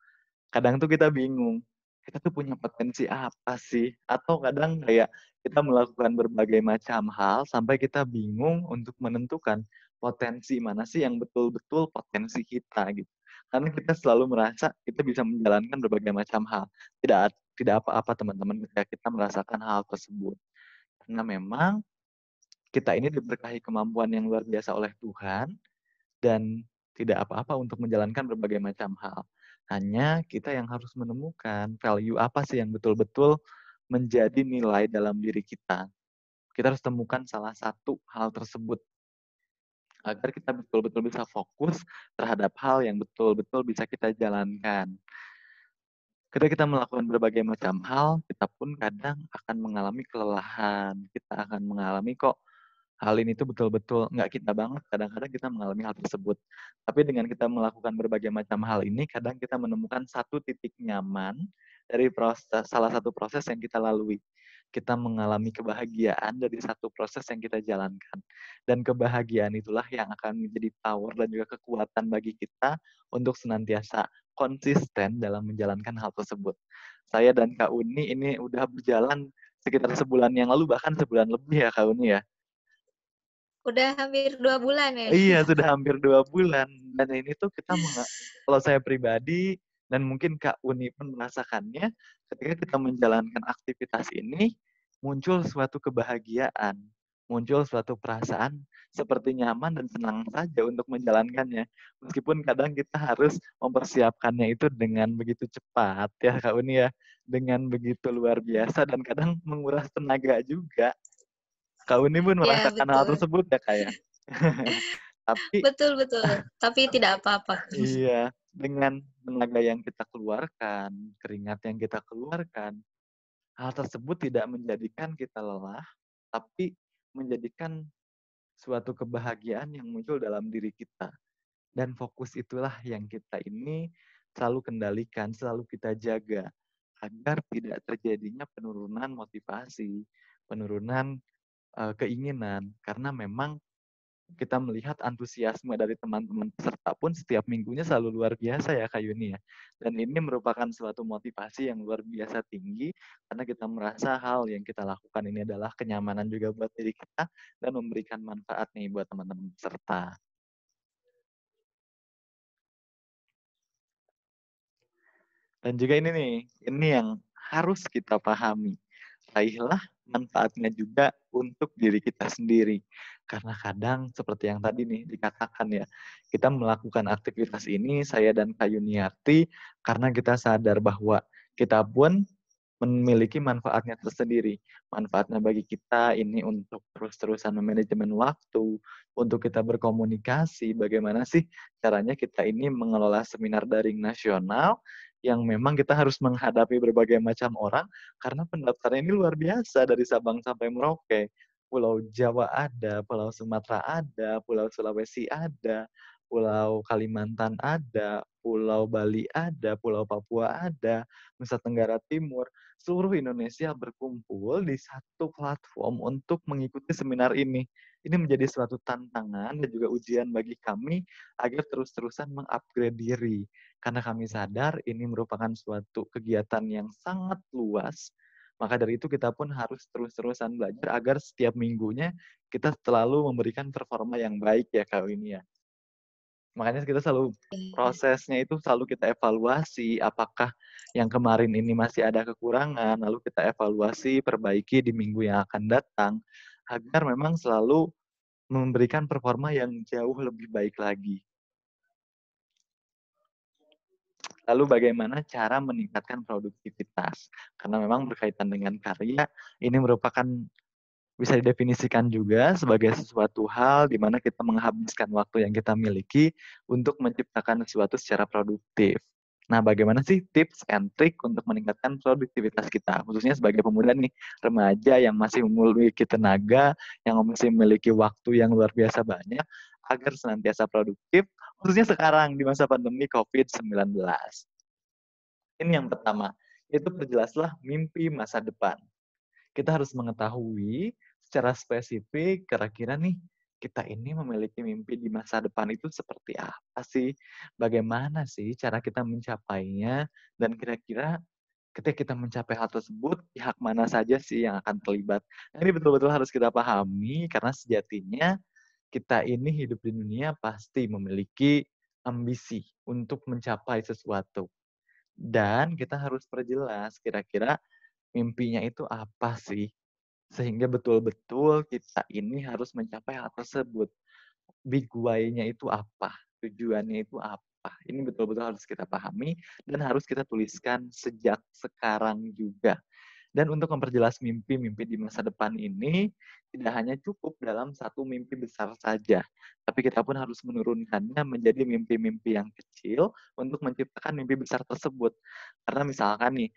Kadang tuh kita bingung, kita tuh punya potensi apa sih? Atau kadang kayak kita melakukan berbagai macam hal sampai kita bingung untuk menentukan potensi mana sih yang betul-betul potensi kita gitu. Karena kita selalu merasa kita bisa menjalankan berbagai macam hal. Tidak apa-apa teman-teman ketika kita merasakan hal tersebut. Karena memang kita ini diberkahi kemampuan yang luar biasa oleh Tuhan dan tidak apa-apa untuk menjalankan berbagai macam hal. Hanya kita yang harus menemukan value apa sih yang betul-betul menjadi nilai dalam diri kita. Kita harus temukan salah satu hal tersebut agar kita betul-betul bisa fokus terhadap hal yang betul-betul bisa kita jalankan. Ketika kita melakukan berbagai macam hal, kita pun kadang akan mengalami kelelahan. Kita akan mengalami kok hal ini tuh betul-betul nggak kita banget, kadang-kadang kita mengalami hal tersebut. Tapi dengan kita melakukan berbagai macam hal ini, kadang kita menemukan satu titik nyaman dari salah satu proses yang kita lalui. Kita mengalami kebahagiaan dari satu proses yang kita jalankan. Dan kebahagiaan itulah yang akan menjadi power dan juga kekuatan bagi kita untuk senantiasa konsisten dalam menjalankan hal tersebut. Saya dan Kak Uni ini udah berjalan sekitar sebulan yang lalu, bahkan sebulan lebih ya Kak Uni ya. Udah hampir 2 bulan ya? Iya, sudah hampir 2 bulan. Dan ini tuh kita kalau saya pribadi, dan mungkin Kak Uni pun merasakannya, ketika kita menjalankan aktivitas ini, muncul suatu kebahagiaan, muncul suatu perasaan seperti nyaman dan senang saja untuk menjalankannya. Meskipun kadang kita harus mempersiapkannya itu dengan begitu cepat ya Kak Uni ya, dengan begitu luar biasa dan kadang menguras tenaga juga. Kak Uni pun Ya, merasakan hal betul. tersebut ya Kak ya? Tapi Betul, betul. Tapi tidak apa-apa. iya, dengan tenaga yang kita keluarkan, keringat yang kita keluarkan, hal tersebut tidak menjadikan kita lelah, tapi menjadikan suatu kebahagiaan yang muncul dalam diri kita. Dan fokus itulah yang kita ini selalu kendalikan, selalu kita jaga, agar tidak terjadinya penurunan motivasi, penurunan keinginan, karena memang kita melihat antusiasme dari teman-teman peserta pun setiap minggunya selalu luar biasa ya Kak Yuni ya. Dan ini merupakan suatu motivasi yang luar biasa tinggi karena kita merasa hal yang kita lakukan ini adalah kenyamanan juga buat diri kita dan memberikan manfaat nih buat teman-teman peserta. Dan juga ini nih, ini yang harus kita pahami. Raihlah manfaatnya juga untuk diri kita sendiri. Karena kadang seperti yang tadi nih dikatakan ya, kita melakukan aktivitas ini, saya dan Kak Yuniarti, karena kita sadar bahwa kita pun memiliki manfaatnya tersendiri. Manfaatnya bagi kita ini untuk terus-terusan memanajemen waktu, untuk kita berkomunikasi, bagaimana sih caranya kita ini mengelola seminar daring nasional yang memang kita harus menghadapi berbagai macam orang, karena pendaftarnya ini luar biasa dari Sabang sampai Merauke. Pulau Jawa ada, Pulau Sumatera ada, Pulau Sulawesi ada, Pulau Kalimantan ada, Pulau Bali ada, Pulau Papua ada, Nusa Tenggara Timur, seluruh Indonesia berkumpul di satu platform untuk mengikuti seminar ini. Ini menjadi suatu tantangan dan juga ujian bagi kami agar terus-terusan mengupgrade diri. Karena kami sadar ini merupakan suatu kegiatan yang sangat luas, maka dari itu kita pun harus terus-terusan belajar agar setiap minggunya kita selalu memberikan performa yang baik ya Kak ini ya. Makanya kita selalu prosesnya itu selalu kita evaluasi apakah yang kemarin ini masih ada kekurangan, lalu kita evaluasi, perbaiki di minggu yang akan datang agar memang selalu memberikan performa yang jauh lebih baik lagi. Lalu bagaimana cara meningkatkan produktivitas? Karena memang berkaitan dengan karya, ini merupakan bisa didefinisikan juga sebagai sesuatu hal di mana kita menghabiskan waktu yang kita miliki untuk menciptakan sesuatu secara produktif. Nah, bagaimana sih tips and trick untuk meningkatkan produktivitas kita? Khususnya sebagai pemuda nih, remaja yang masih memiliki tenaga, yang masih memiliki waktu yang luar biasa banyak, agar senantiasa produktif, khususnya sekarang di masa pandemi COVID-19. Ini yang pertama, itu perjelaslah mimpi masa depan. Kita harus mengetahui secara spesifik kira-kira nih kita ini memiliki mimpi di masa depan itu seperti apa sih? Bagaimana sih cara kita mencapainya? Dan kira-kira ketika kita mencapai hal tersebut, pihak mana saja sih yang akan terlibat? Nah, ini betul-betul harus kita pahami karena sejatinya kita ini hidup di dunia pasti memiliki ambisi untuk mencapai sesuatu. Dan kita harus perjelas kira-kira mimpinya itu apa sih? Sehingga betul-betul kita ini harus mencapai hal tersebut. Big why-nya itu apa? Tujuannya itu apa? Ini betul-betul harus kita pahami dan harus kita tuliskan sejak sekarang juga. Dan untuk memperjelas mimpi-mimpi di masa depan ini, tidak hanya cukup dalam satu mimpi besar saja, tapi kita pun harus menurunkannya menjadi mimpi-mimpi yang kecil untuk menciptakan mimpi besar tersebut. Karena misalkan nih,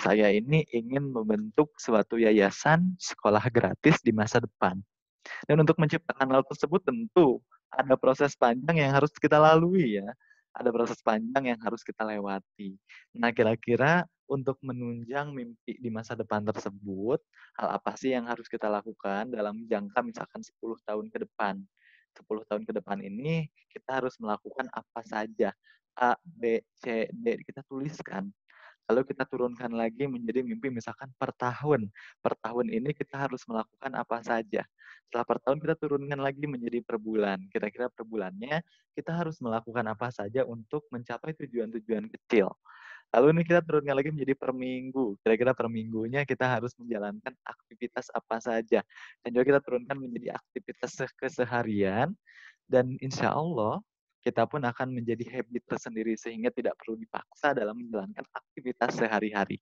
saya ini ingin membentuk suatu yayasan sekolah gratis di masa depan. Dan untuk menciptakan hal tersebut tentu ada proses panjang yang harus kita lalui ya. Ada proses panjang yang harus kita lewati. Nah, kira-kira untuk menunjang mimpi di masa depan tersebut, hal apa sih yang harus kita lakukan dalam jangka misalkan 10 tahun ke depan? 10 tahun ke depan ini kita harus melakukan apa saja? A, B, C, D kita tuliskan. Lalu kita turunkan lagi menjadi mimpi misalkan per tahun. Per tahun ini kita harus melakukan apa saja. Setelah per tahun kita turunkan lagi menjadi per bulan. Kira-kira per bulannya kita harus melakukan apa saja untuk mencapai tujuan-tujuan kecil. Lalu ini kita turunkan lagi menjadi per minggu. Kira-kira per minggunya kita harus menjalankan aktivitas apa saja. Dan juga kita turunkan menjadi aktivitas keseharian dan insya Allah kita pun akan menjadi habit tersendiri sehingga tidak perlu dipaksa dalam menjalankan aktivitas sehari-hari.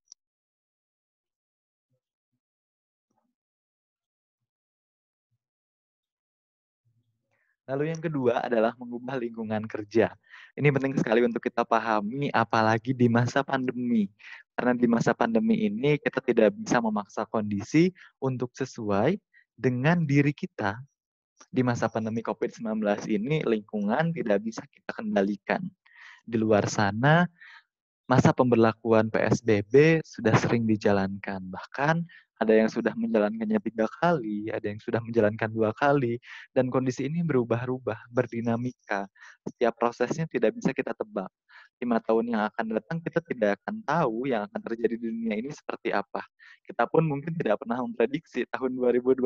Lalu yang kedua adalah mengubah lingkungan kerja. Ini penting sekali untuk kita pahami apalagi di masa pandemi. Karena di masa pandemi ini kita tidak bisa memaksa kondisi untuk sesuai dengan diri kita. Di masa pandemi COVID-19 ini lingkungan tidak bisa kita kendalikan. Di luar sana masa pemberlakuan PSBB sudah sering dijalankan. Bahkan ada yang sudah menjalankannya 3 kali, ada yang sudah menjalankan 2 kali, dan kondisi ini berubah-ubah, berdinamika. Setiap prosesnya tidak bisa kita tebak. 5 tahun yang akan datang kita tidak akan tahu yang akan terjadi di dunia ini seperti apa. Kita pun mungkin tidak pernah memprediksi tahun 2020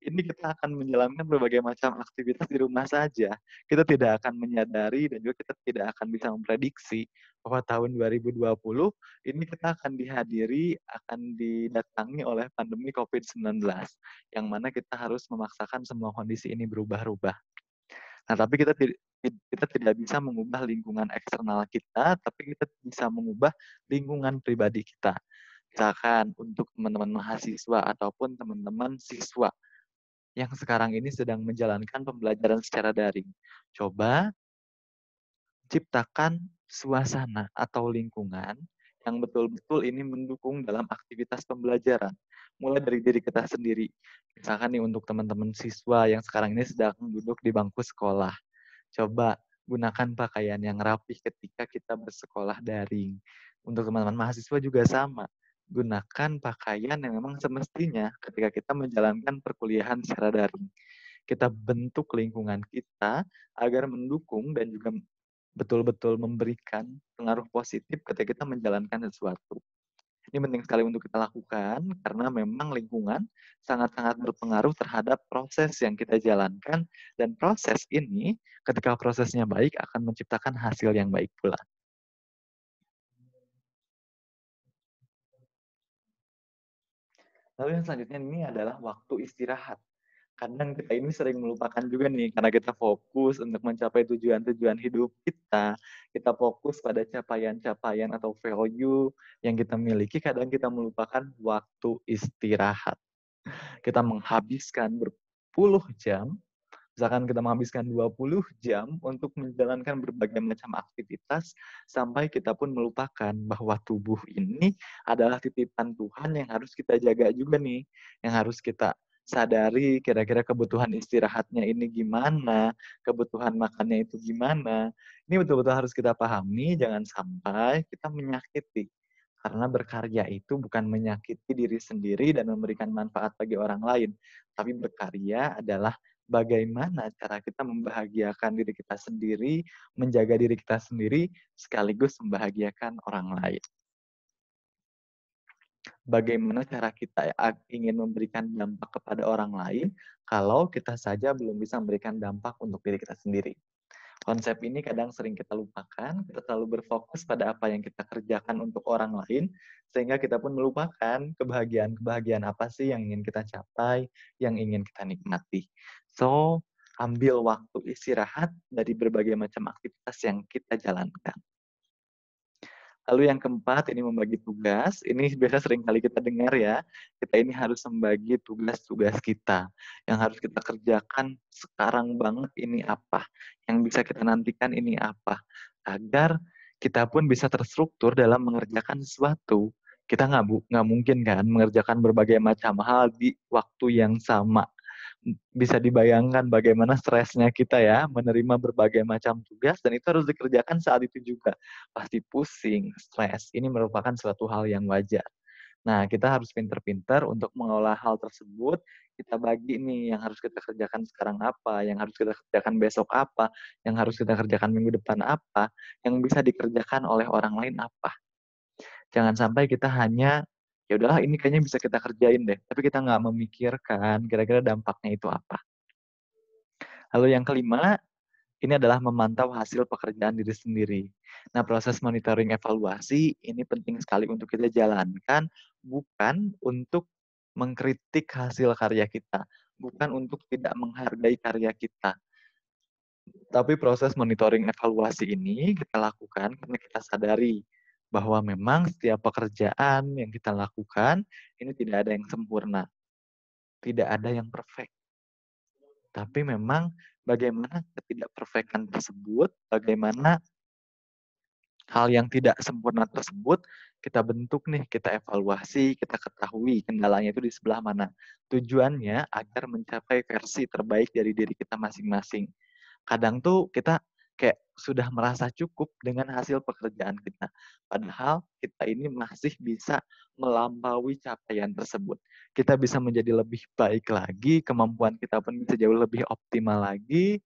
ini kita akan menjalankan berbagai macam aktivitas di rumah saja. Kita tidak akan menyadari dan juga kita tidak akan bisa memprediksi bahwa tahun 2020 ini kita akan akan didatangi oleh pandemi COVID-19, yang mana kita harus memaksakan semua kondisi ini berubah-ubah. Nah, tapi kita kita tidak bisa mengubah lingkungan eksternal kita, tapi kita bisa mengubah lingkungan pribadi kita. Misalkan untuk teman-teman mahasiswa ataupun teman-teman siswa yang sekarang ini sedang menjalankan pembelajaran secara daring. Coba ciptakan suasana atau lingkungan yang betul-betul ini mendukung dalam aktivitas pembelajaran. Mulai dari diri kita sendiri. Misalkan nih untuk teman-teman siswa yang sekarang ini sedang duduk di bangku sekolah. Coba gunakan pakaian yang rapih ketika kita bersekolah daring. Untuk teman-teman mahasiswa juga sama. Gunakan pakaian yang memang semestinya ketika kita menjalankan perkuliahan secara daring. Kita bentuk lingkungan kita agar mendukung dan juga betul-betul memberikan pengaruh positif ketika kita menjalankan sesuatu. Ini penting sekali untuk kita lakukan karena memang lingkungan sangat-sangat berpengaruh terhadap proses yang kita jalankan dan proses ini ketika prosesnya baik akan menciptakan hasil yang baik pula. Lalu yang selanjutnya ini adalah waktu istirahat. Kadang kita ini sering melupakan juga nih, karena kita fokus untuk mencapai tujuan-tujuan hidup kita, kita fokus pada capaian-capaian atau value yang kita miliki, kadang kita melupakan waktu istirahat. Kita menghabiskan berpuluh jam, misalkan kita menghabiskan 20 jam untuk menjalankan berbagai macam aktivitas, sampai kita pun melupakan bahwa tubuh ini adalah titipan Tuhan yang harus kita jaga juga nih, yang harus kita sadari kira-kira kebutuhan istirahatnya ini gimana, kebutuhan makannya itu gimana. Ini betul-betul harus kita pahami, jangan sampai kita menyakiti. Karena berkarya itu bukan menyakiti diri sendiri dan memberikan manfaat bagi orang lain, tapi berkarya adalah bagaimana cara kita membahagiakan diri kita sendiri, menjaga diri kita sendiri, sekaligus membahagiakan orang lain. Bagaimana cara kita ingin memberikan dampak kepada orang lain kalau kita saja belum bisa memberikan dampak untuk diri kita sendiri. Konsep ini kadang sering kita lupakan, kita terlalu berfokus pada apa yang kita kerjakan untuk orang lain, sehingga kita pun melupakan kebahagiaan-kebahagiaan apa sih yang ingin kita capai, yang ingin kita nikmati. So, ambil waktu istirahat dari berbagai macam aktivitas yang kita jalankan. Lalu yang keempat, ini membagi tugas. Ini biasa sering kali kita dengar ya, kita ini harus membagi tugas-tugas kita. Yang harus kita kerjakan sekarang banget ini apa. Yang bisa kita nantikan ini apa. Agar kita pun bisa terstruktur dalam mengerjakan sesuatu. Kita nggak mungkin kan mengerjakan berbagai macam hal di waktu yang sama. Bisa dibayangkan bagaimana stresnya kita ya, menerima berbagai macam tugas, dan itu harus dikerjakan saat itu juga. Pasti pusing, stres. Ini merupakan suatu hal yang wajar. Nah, kita harus pinter-pinter untuk mengolah hal tersebut. Kita bagi nih, yang harus kita kerjakan sekarang apa, yang harus kita kerjakan besok apa, yang harus kita kerjakan minggu depan apa, yang bisa dikerjakan oleh orang lain apa. Jangan sampai kita hanya, ya udahlah ini kayaknya bisa kita kerjain deh, tapi kita nggak memikirkan kira-kira dampaknya itu apa. Lalu yang kelima, ini adalah memantau hasil pekerjaan diri sendiri. Nah, proses monitoring evaluasi ini penting sekali untuk kita jalankan, bukan untuk mengkritik hasil karya kita, bukan untuk tidak menghargai karya kita. Tapi proses monitoring evaluasi ini kita lakukan karena kita sadari bahwa memang setiap pekerjaan yang kita lakukan ini tidak ada yang sempurna, tidak ada yang perfect. Tapi memang bagaimana ketidakperfekan tersebut, bagaimana hal yang tidak sempurna tersebut kita bentuk nih, kita evaluasi, kita ketahui kendalanya itu di sebelah mana. Tujuannya agar mencapai versi terbaik dari diri kita masing-masing. Kadang tuh kita kayak sudah merasa cukup dengan hasil pekerjaan kita. Padahal kita ini masih bisa melampaui capaian tersebut. Kita bisa menjadi lebih baik lagi, kemampuan kita pun bisa jauh lebih optimal lagi.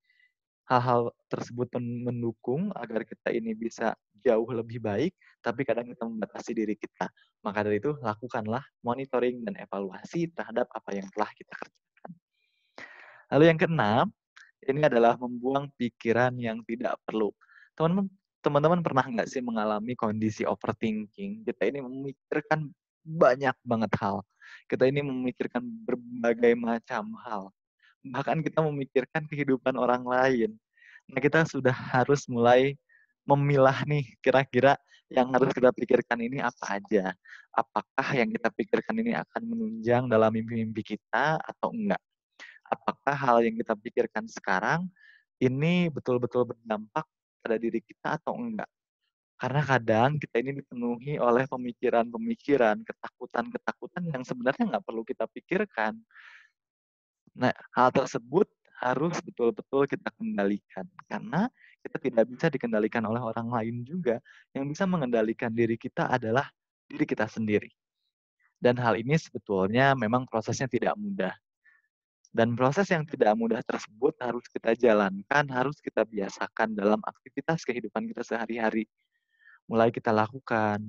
Hal-hal tersebut mendukung agar kita ini bisa jauh lebih baik, tapi kadang kita membatasi diri kita. Maka dari itu, lakukanlah monitoring dan evaluasi terhadap apa yang telah kita kerjakan. Lalu yang keenam, ini adalah membuang pikiran yang tidak perlu. Teman-teman pernah nggak sih mengalami kondisi overthinking? Kita ini memikirkan banyak banget hal. Kita ini memikirkan berbagai macam hal. Bahkan kita memikirkan kehidupan orang lain. Nah, kita sudah harus mulai memilah nih, kira-kira yang harus kita pikirkan ini apa aja. Apakah yang kita pikirkan ini akan menunjang dalam mimpi-mimpi kita atau enggak? Apakah hal yang kita pikirkan sekarang ini betul-betul berdampak pada diri kita atau enggak? Karena kadang kita ini dipenuhi oleh pemikiran-pemikiran, ketakutan-ketakutan yang sebenarnya nggak perlu kita pikirkan. Nah, hal tersebut harus betul-betul kita kendalikan. Karena kita tidak bisa dikendalikan oleh orang lain juga. Yang bisa mengendalikan diri kita adalah diri kita sendiri. Dan hal ini sebetulnya memang prosesnya tidak mudah. Dan proses yang tidak mudah tersebut harus kita jalankan, harus kita biasakan dalam aktivitas kehidupan kita sehari-hari. Mulai kita lakukan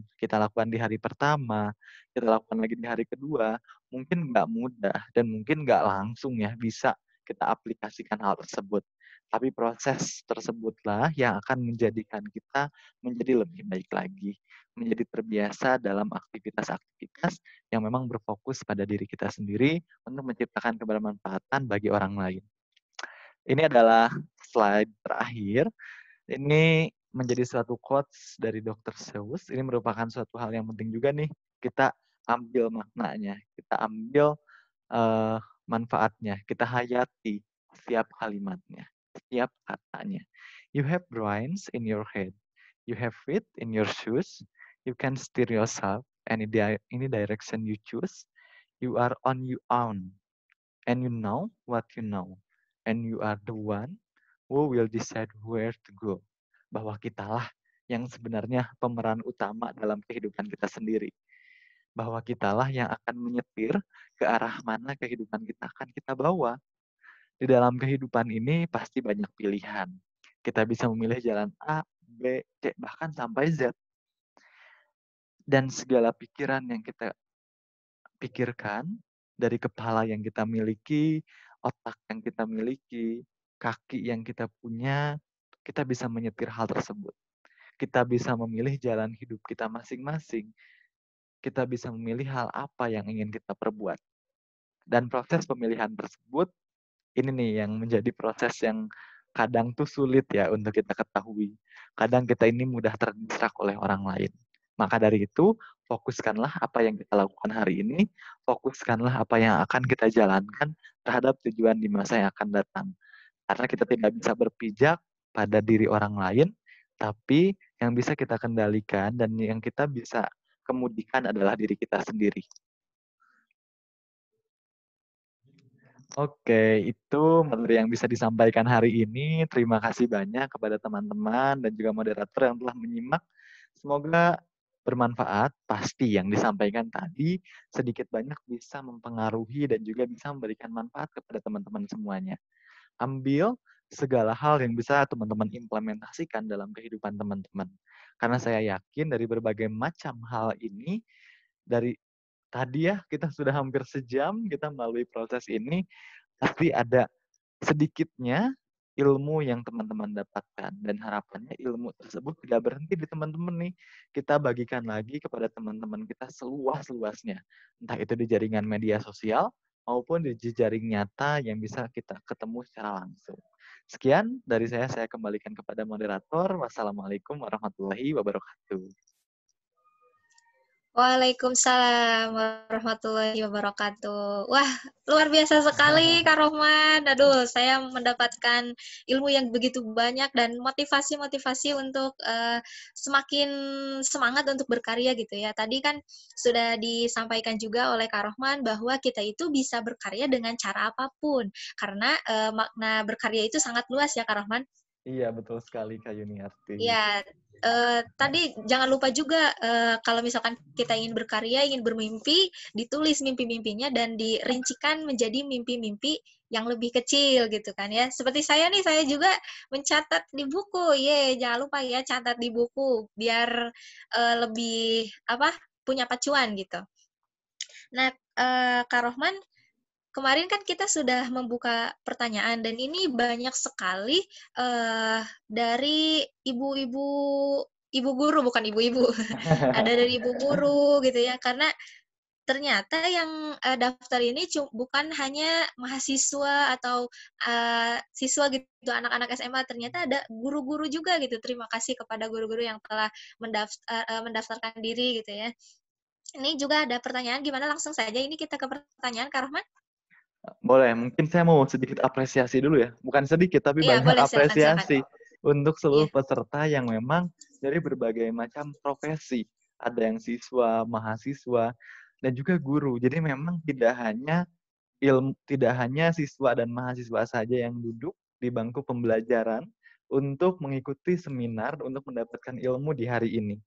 di hari pertama, kita lakukan lagi di hari kedua, mungkin nggak mudah dan mungkin nggak langsung ya bisa kita aplikasikan hal tersebut. Tapi proses tersebutlah yang akan menjadikan kita menjadi lebih baik lagi, menjadi terbiasa dalam aktivitas-aktivitas yang memang berfokus pada diri kita sendiri untuk menciptakan kebermanfaatan bagi orang lain. Ini adalah slide terakhir. Ini menjadi suatu quotes dari Dr. Seuss. Ini merupakan suatu hal yang penting juga nih. Kita ambil maknanya, kita ambil manfaatnya, kita hayati setiap kalimatnya, setiap katanya. You have brains in your head. You have feet in your shoes. You can steer yourself any direction you choose. You are on your own. And you know what you know. And you are the one who will decide where to go. Bahwa kitalah yang sebenarnya pemeran utama dalam kehidupan kita sendiri. Bahwa kitalah yang akan menyetir ke arah mana kehidupan kita akan kita bawa. Di dalam kehidupan ini pasti banyak pilihan. Kita bisa memilih jalan A, B, C, bahkan sampai Z. Dan segala pikiran yang kita pikirkan, dari kepala yang kita miliki, otak yang kita miliki, kaki yang kita punya, kita bisa menyetir hal tersebut. Kita bisa memilih jalan hidup kita masing-masing. Kita bisa memilih hal apa yang ingin kita perbuat. Dan proses pemilihan tersebut, ini nih yang menjadi proses yang kadang tuh sulit ya untuk kita ketahui. Kadang kita ini mudah terdistrak oleh orang lain. Maka dari itu, fokuskanlah apa yang kita lakukan hari ini, fokuskanlah apa yang akan kita jalankan terhadap tujuan di masa yang akan datang. Karena kita tidak bisa berpijak pada diri orang lain, tapi yang bisa kita kendalikan dan yang kita bisa kemudikan adalah diri kita sendiri. Oke, itu materi yang bisa disampaikan hari ini. Terima kasih banyak kepada teman-teman dan juga moderator yang telah menyimak. Semoga bermanfaat. Pasti yang disampaikan tadi sedikit banyak bisa mempengaruhi dan juga bisa memberikan manfaat kepada teman-teman semuanya. Ambil segala hal yang bisa teman-teman implementasikan dalam kehidupan teman-teman. Karena saya yakin dari berbagai macam hal ini, dari tadi ya kita sudah hampir sejam kita melalui proses ini, pasti ada sedikitnya ilmu yang teman-teman dapatkan. Dan harapannya ilmu tersebut tidak berhenti di teman-teman nih. Kita bagikan lagi kepada teman-teman kita seluas-luasnya. Entah itu di jaringan media sosial maupun di jejaring nyata yang bisa kita ketemu secara langsung. Sekian dari saya kembalikan kepada moderator. Wassalamualaikum warahmatullahi wabarakatuh. Waalaikumsalam warahmatullahi wabarakatuh. Wah, luar biasa sekali Kak Rohman. Aduh, saya mendapatkan ilmu yang begitu banyak dan motivasi-motivasi untuk semakin semangat untuk berkarya gitu ya. Tadi kan sudah disampaikan juga oleh Kak Rohman bahwa kita itu bisa berkarya dengan cara apapun. Karena makna berkarya itu sangat luas ya Kak Rohman. Iya, betul sekali Kak Yuniarti. Ya, tadi jangan lupa juga kalau misalkan kita ingin berkarya, ingin bermimpi, ditulis mimpi-mimpinya dan dirincikan menjadi mimpi-mimpi yang lebih kecil gitu kan ya. Seperti saya nih, saya juga mencatat di buku. Jangan lupa ya catat di buku biar lebih punya pacuan gitu. Nah, Kak Rohman, kemarin kan kita sudah membuka pertanyaan dan ini banyak sekali dari ibu guru, bukan ibu-ibu. Ada dari ibu guru gitu ya, karena ternyata yang daftar ini bukan hanya mahasiswa atau siswa gitu, anak-anak SMA, ternyata ada guru-guru juga gitu. Terima kasih kepada guru-guru yang telah mendaftarkan diri gitu ya. Ini juga ada pertanyaan, gimana langsung saja ini kita ke pertanyaan, Kak Rohman? Boleh, mungkin saya mau sedikit apresiasi dulu ya. Bukan sedikit, tapi Iya, banyak boleh, silakan, silakan. apresiasi untuk seluruh Iya, peserta yang memang dari berbagai macam profesi. Ada yang siswa, mahasiswa, dan juga guru. Jadi memang tidak hanya siswa dan mahasiswa saja yang duduk di bangku pembelajaran untuk mengikuti seminar untuk mendapatkan ilmu di hari ini.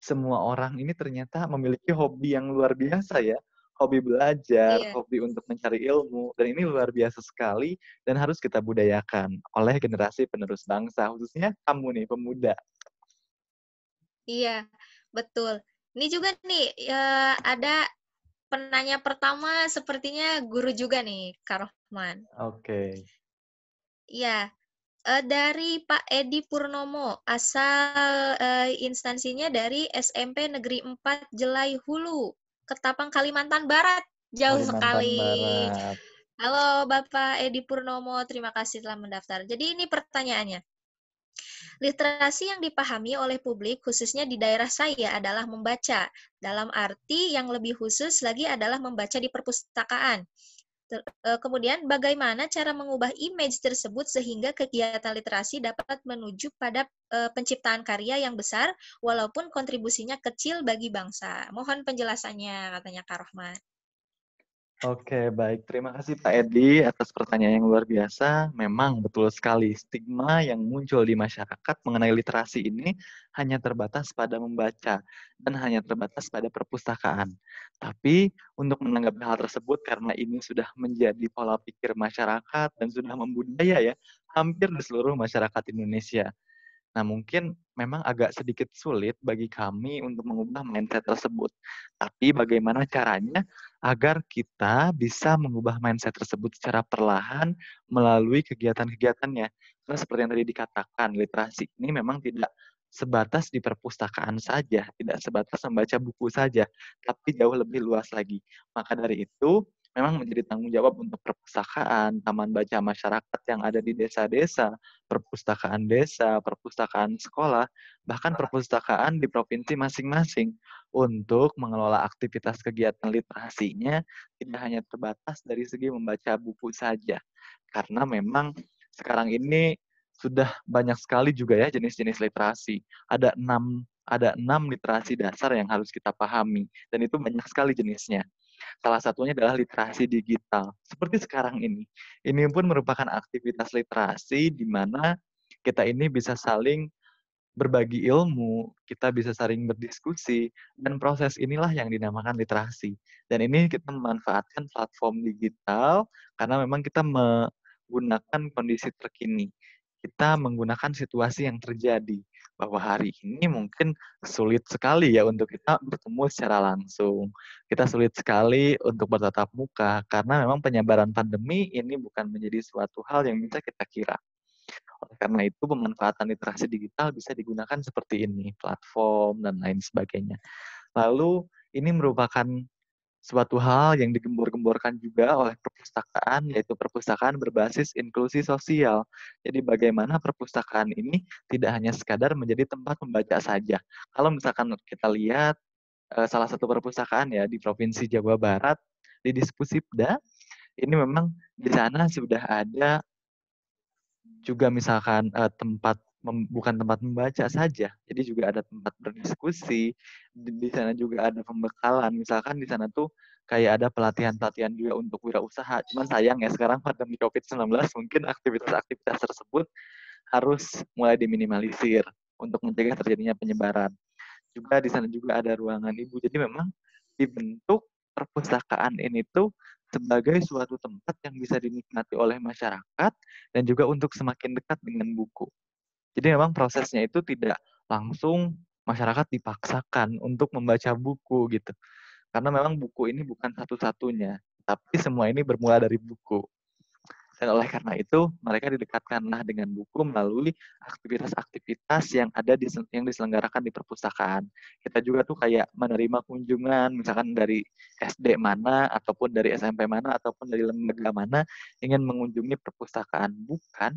Semua orang ini ternyata memiliki hobi yang luar biasa ya. Hobi belajar, iya, hobi untuk mencari ilmu, dan ini luar biasa sekali dan harus kita budayakan oleh generasi penerus bangsa, khususnya kamu nih, pemuda. iya, betul. Ini juga nih, ada penanya pertama sepertinya guru juga nih, Kak Rohman. Oke. Iya, dari Pak Edi Purnomo, asal instansinya dari SMP Negeri 4 Jelai Hulu, Ketapang, Kalimantan Barat. Jauh Kalimantan sekali. Barat. Halo Bapak Edi Purnomo, terima kasih telah mendaftar. Jadi ini pertanyaannya. Literasi yang dipahami oleh publik, khususnya di daerah saya, adalah membaca. Dalam arti yang lebih khusus lagi adalah membaca di perpustakaan. Kemudian, bagaimana cara mengubah image tersebut sehingga kegiatan literasi dapat menuju pada penciptaan karya yang besar, walaupun kontribusinya kecil bagi bangsa. Mohon penjelasannya, katanya Kak Rohman. Oke, baik. Terima kasih Pak Edi atas pertanyaan yang luar biasa. Memang betul sekali, stigma yang muncul di masyarakat mengenai literasi ini hanya terbatas pada membaca dan hanya terbatas pada perpustakaan. Tapi untuk menanggapi hal tersebut, karena ini sudah menjadi pola pikir masyarakat dan sudah membudaya ya, hampir di seluruh masyarakat Indonesia. Nah, mungkin memang agak sedikit sulit bagi kami untuk mengubah mindset tersebut. Tapi bagaimana caranya agar kita bisa mengubah mindset tersebut secara perlahan melalui kegiatan-kegiatannya. Karena seperti yang tadi dikatakan, literasi ini memang tidak sebatas di perpustakaan saja, tidak sebatas membaca buku saja, tapi jauh lebih luas lagi. Maka dari itu, memang menjadi tanggung jawab untuk perpustakaan, taman baca masyarakat yang ada di desa-desa, perpustakaan desa, perpustakaan sekolah, bahkan perpustakaan di provinsi masing-masing untuk mengelola aktivitas kegiatan literasinya tidak hanya terbatas dari segi membaca buku saja. Karena memang sekarang ini sudah banyak sekali juga ya jenis-jenis literasi. Ada enam literasi dasar yang harus kita pahami dan itu banyak sekali jenisnya. Salah satunya adalah literasi digital. Seperti sekarang ini. Ini pun merupakan aktivitas literasi di mana kita ini bisa saling berbagi ilmu, kita bisa saling berdiskusi, dan proses inilah yang dinamakan literasi. Dan ini kita memanfaatkan platform digital karena memang kita menggunakan kondisi terkini. Kita menggunakan situasi yang terjadi, bahwa hari ini mungkin sulit sekali ya untuk kita bertemu secara langsung. Kita sulit sekali untuk bertatap muka, karena memang penyebaran pandemi ini bukan menjadi suatu hal yang bisa kita kira. Oleh karena itu, pemanfaatan literasi digital bisa digunakan seperti ini, platform dan lain sebagainya. Lalu, ini merupakan suatu hal yang digembor-gemborkan juga oleh perpustakaan, yaitu perpustakaan berbasis inklusi sosial. Jadi bagaimana perpustakaan ini tidak hanya sekadar menjadi tempat membaca saja. Kalau misalkan kita lihat salah satu perpustakaan ya di Provinsi Jawa Barat, di Dispusipda, ini memang di sana sudah ada juga misalkan bukan tempat membaca saja, jadi juga ada tempat berdiskusi, di sana juga ada pembekalan, misalkan di sana tuh kayak ada pelatihan-pelatihan juga untuk wirausaha, cuman sayang ya sekarang pandemi COVID-19 mungkin aktivitas-aktivitas tersebut harus mulai diminimalisir untuk mencegah terjadinya penyebaran. Juga di sana juga ada ruangan ibu, jadi memang dibentuk perpustakaan ini tuh sebagai suatu tempat yang bisa dinikmati oleh masyarakat dan juga untuk semakin dekat dengan buku. Jadi memang prosesnya itu tidak langsung masyarakat dipaksakan untuk membaca buku gitu. Karena memang buku ini bukan satu-satunya, tapi semua ini bermula dari buku. Dan oleh karena itu, mereka didekatkanlah dengan buku melalui aktivitas-aktivitas yang diselenggarakan di perpustakaan. Kita juga tuh kayak menerima kunjungan, misalkan dari SD mana, ataupun dari SMP mana, ataupun dari lembaga mana, ingin mengunjungi perpustakaan. Bukan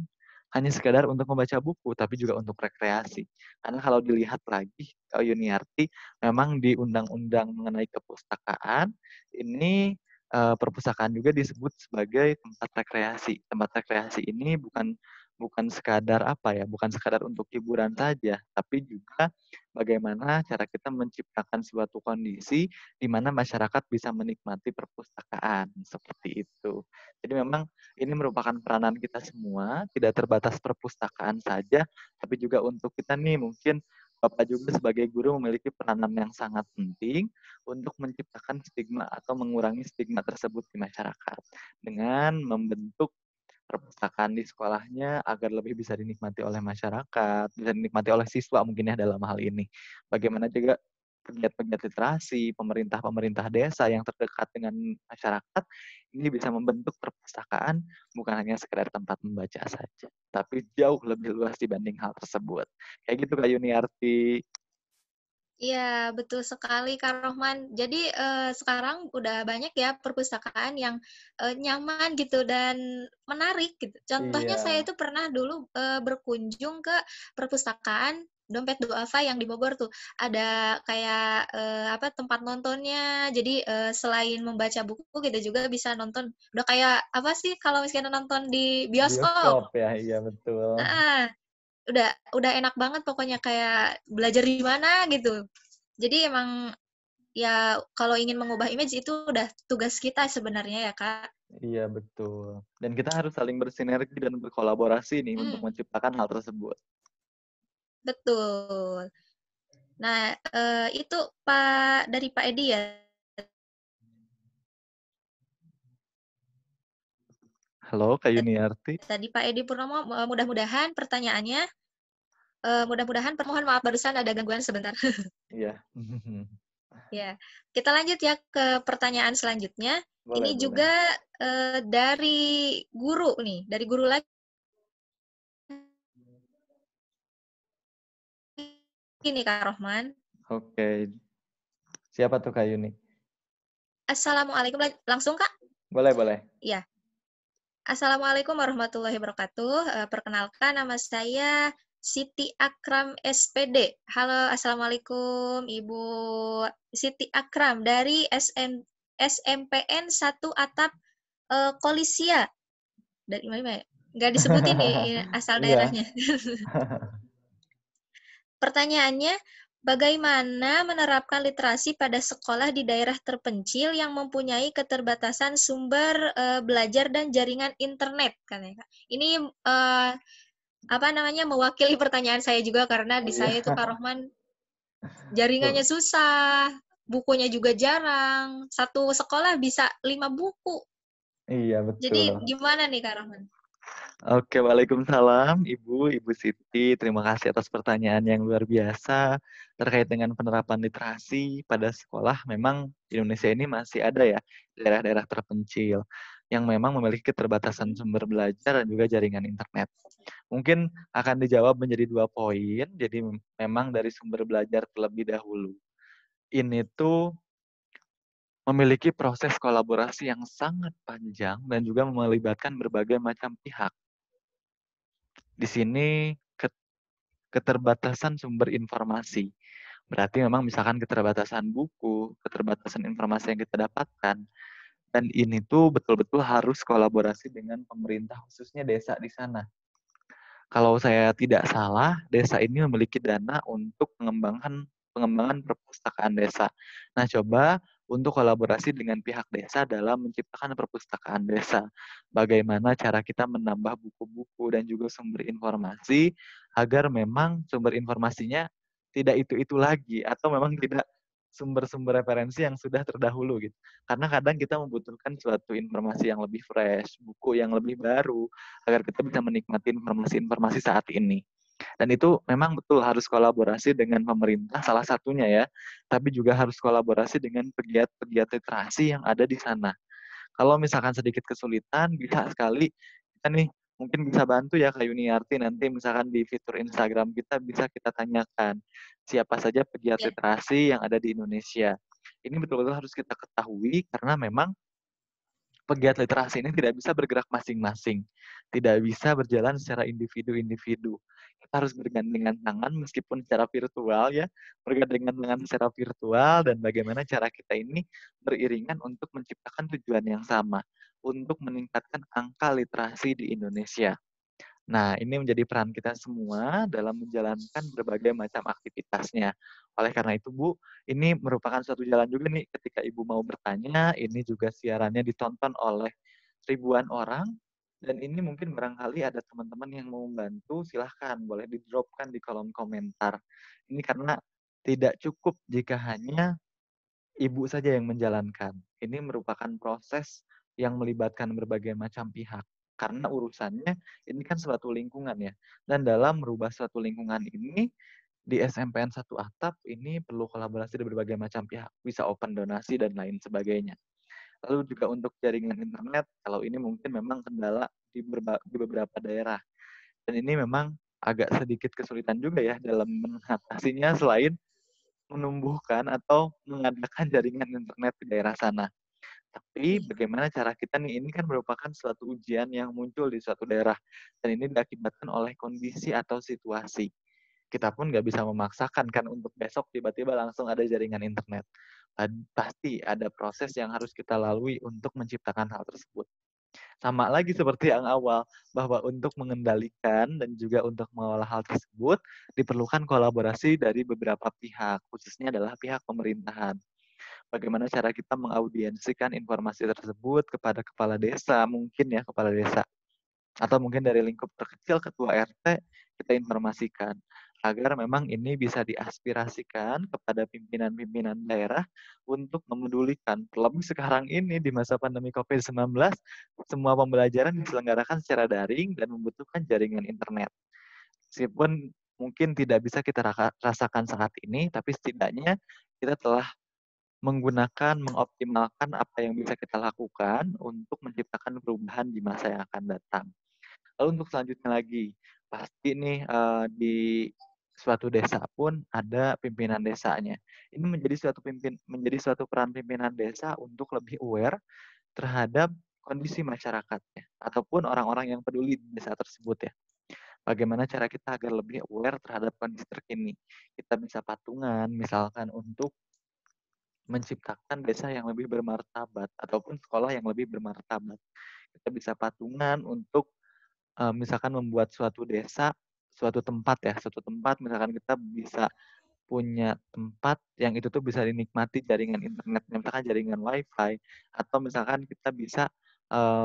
hanya sekadar untuk membaca buku, tapi juga untuk rekreasi. Karena kalau dilihat lagi, Yuniarti, memang di undang-undang mengenai kepustakaan, ini perpustakaan juga disebut sebagai tempat rekreasi. Tempat rekreasi ini bukan sekadar apa ya, bukan sekadar untuk hiburan saja, tapi juga bagaimana cara kita menciptakan suatu kondisi di mana masyarakat bisa menikmati perpustakaan seperti itu. Jadi memang ini merupakan peranan kita semua, tidak terbatas perpustakaan saja, tapi juga untuk kita nih mungkin Bapak juga sebagai guru memiliki peranan yang sangat penting untuk menciptakan stigma atau mengurangi stigma tersebut di masyarakat dengan membentuk perpustakaan di sekolahnya agar lebih bisa dinikmati oleh masyarakat, bisa dinikmati oleh siswa mungkin ya dalam hal ini. Bagaimana juga pegiat-pegiat literasi, pemerintah-pemerintah desa yang terdekat dengan masyarakat, ini bisa membentuk perpustakaan bukan hanya sekedar tempat membaca saja, tapi jauh lebih luas dibanding hal tersebut. Kayak gitu Kak Yuniarti. Iya, betul sekali Kak Rohman. Jadi, sekarang udah banyak ya perpustakaan yang, nyaman gitu dan menarik gitu. Contohnya saya Iya, itu pernah dulu, berkunjung ke perpustakaan Dompet Duafa yang di Bogor tuh. Ada kayak, apa, tempat nontonnya. Jadi, selain membaca buku kita juga bisa nonton. Udah kayak apa sih kalau misalnya nonton di bioskop. bioskop ya, iya betul. Heeh. Udah enak banget pokoknya kayak belajar di mana gitu. Jadi emang ya kalau ingin mengubah image itu udah tugas kita sebenarnya ya, Kak. Iya betul. Dan kita harus saling bersinergi dan berkolaborasi nih untuk Mhm, menciptakan hal tersebut. betul. Nah, itu dari Pak Edi ya? Halo Kak Yuniarti. Tadi Pak Edi Purnomo, mudah-mudahan pertanyaannya, mudah-mudahan mohon maaf barusan ada gangguan sebentar. Iya. Ya, kita lanjut ya ke pertanyaan selanjutnya. Boleh, Ini boleh. juga, dari guru nih, dari guru lagi nih Kak Rohman. Oke. Siapa tuh Kak Yuni? Assalamualaikum, langsung Kak? Boleh, boleh. Iya. Assalamualaikum warahmatullahi wabarakatuh. Perkenalkan nama saya Siti Akram SPD. Halo, Assalamualaikum Ibu Siti Akram dari SMPN 1 Atap Kolisia. Dari mana ya? Nggak disebutin nih asal Iya. daerahnya. Pertanyaannya, bagaimana menerapkan literasi pada sekolah di daerah terpencil yang mempunyai keterbatasan sumber belajar dan jaringan internet? Kan ya, Kak? Ini apa namanya mewakili pertanyaan saya juga karena di Iya. saya itu Kak Rohman jaringannya Tuh. susah, bukunya juga jarang. Satu sekolah bisa 5 buku. Iya, Jadi betul. gimana nih Kak Rohman? Oke, Waalaikumsalam Ibu Siti. Terima kasih atas pertanyaan yang luar biasa terkait dengan penerapan literasi pada sekolah. Memang di Indonesia ini masih ada ya daerah-daerah terpencil yang memang memiliki keterbatasan sumber belajar dan juga jaringan internet. Mungkin akan dijawab menjadi 2 poin. Jadi memang dari sumber belajar terlebih dahulu. Ini tuh memiliki proses kolaborasi yang sangat panjang dan juga melibatkan berbagai macam pihak. Di sini keterbatasan sumber informasi. Berarti memang misalkan keterbatasan buku, keterbatasan informasi yang kita dapatkan, dan ini tuh betul-betul harus kolaborasi dengan pemerintah, khususnya desa di sana. Kalau saya tidak salah, desa ini memiliki dana untuk pengembangan perpustakaan desa. Nah, coba untuk kolaborasi dengan pihak desa dalam menciptakan perpustakaan desa. Bagaimana cara kita menambah buku-buku dan juga sumber informasi agar memang sumber informasinya tidak itu-itu lagi atau memang tidak sumber-sumber referensi yang sudah terdahulu gitu. Karena kadang kita membutuhkan suatu informasi yang lebih fresh, buku yang lebih baru, agar kita bisa menikmati informasi-informasi saat ini. Dan itu memang betul harus kolaborasi dengan pemerintah salah satunya ya, tapi juga harus kolaborasi dengan pegiat-pegiat literasi yang ada di sana. Kalau misalkan sedikit kesulitan, bisa sekali kita nih mungkin bisa bantu ya Kak Yuniarti, nanti misalkan di fitur Instagram kita bisa kita tanyakan siapa saja pegiat Ya. literasi yang ada di Indonesia. Ini betul-betul harus kita ketahui karena memang pegiat literasi ini tidak bisa bergerak masing-masing, tidak bisa berjalan secara individu-individu. Kita harus bergandengan tangan meskipun secara virtual ya, bergandengan tangan secara virtual dan bagaimana cara kita ini beriringan untuk menciptakan tujuan yang sama, untuk meningkatkan angka literasi di Indonesia. Nah, ini menjadi peran kita semua dalam menjalankan berbagai macam aktivitasnya. Oleh karena itu, Bu, ini merupakan suatu jalan juga nih ketika Ibu mau bertanya, ini juga siarannya ditonton oleh ribuan orang, dan ini mungkin barangkali ada teman-teman yang mau membantu, silahkan boleh di-drop-kan di kolom komentar. Ini karena tidak cukup jika hanya Ibu saja yang menjalankan. Ini merupakan proses yang melibatkan berbagai macam pihak. Karena urusannya ini kan suatu lingkungan ya. Dan dalam merubah suatu lingkungan ini, di SMPN Satu Atap ini perlu kolaborasi dari berbagai macam pihak. Bisa open donasi dan lain sebagainya. Lalu juga untuk jaringan internet, kalau ini mungkin memang kendala di beberapa daerah. Dan ini memang agak sedikit kesulitan juga ya dalam mengatasinya selain menumbuhkan atau mengadakan jaringan internet di daerah sana. Tapi Iya. bagaimana cara kita nih, ini kan merupakan suatu ujian yang muncul di suatu daerah, dan ini diakibatkan oleh kondisi atau situasi. Kita pun nggak bisa memaksakan kan untuk besok tiba-tiba langsung ada jaringan internet. Pasti ada proses yang harus kita lalui untuk menciptakan hal tersebut. Sama lagi seperti yang awal, bahwa untuk mengendalikan dan juga untuk mengolah hal tersebut, diperlukan kolaborasi dari beberapa pihak, khususnya adalah pihak pemerintahan. Bagaimana cara kita mengaudiensikan informasi tersebut kepada kepala desa, mungkin ya kepala desa, atau mungkin dari lingkup terkecil ketua RT, kita informasikan agar memang ini bisa diaspirasikan kepada pimpinan-pimpinan daerah untuk memedulikan. Terlebih sekarang ini di masa pandemi COVID-19, semua pembelajaran diselenggarakan secara daring dan membutuhkan jaringan internet. Meskipun mungkin tidak bisa kita rasakan saat ini, tapi setidaknya kita telah menggunakan, mengoptimalkan apa yang bisa kita lakukan untuk menciptakan perubahan di masa yang akan datang. Lalu untuk selanjutnya lagi, pasti nih di suatu desa pun ada pimpinan desanya. Ini menjadi suatu peran pimpinan desa untuk lebih aware terhadap kondisi masyarakatnya ataupun orang-orang yang peduli di desa tersebut ya. Bagaimana cara kita agar lebih aware terhadap kondisi terkini? Kita bisa patungan misalkan untuk menciptakan desa yang lebih bermartabat ataupun sekolah yang lebih bermartabat. Kita bisa patungan untuk misalkan membuat suatu desa, suatu tempat ya, suatu tempat misalkan kita bisa punya tempat yang itu tuh bisa dinikmati jaringan internetnya, misalkan jaringan WiFi, atau misalkan kita bisa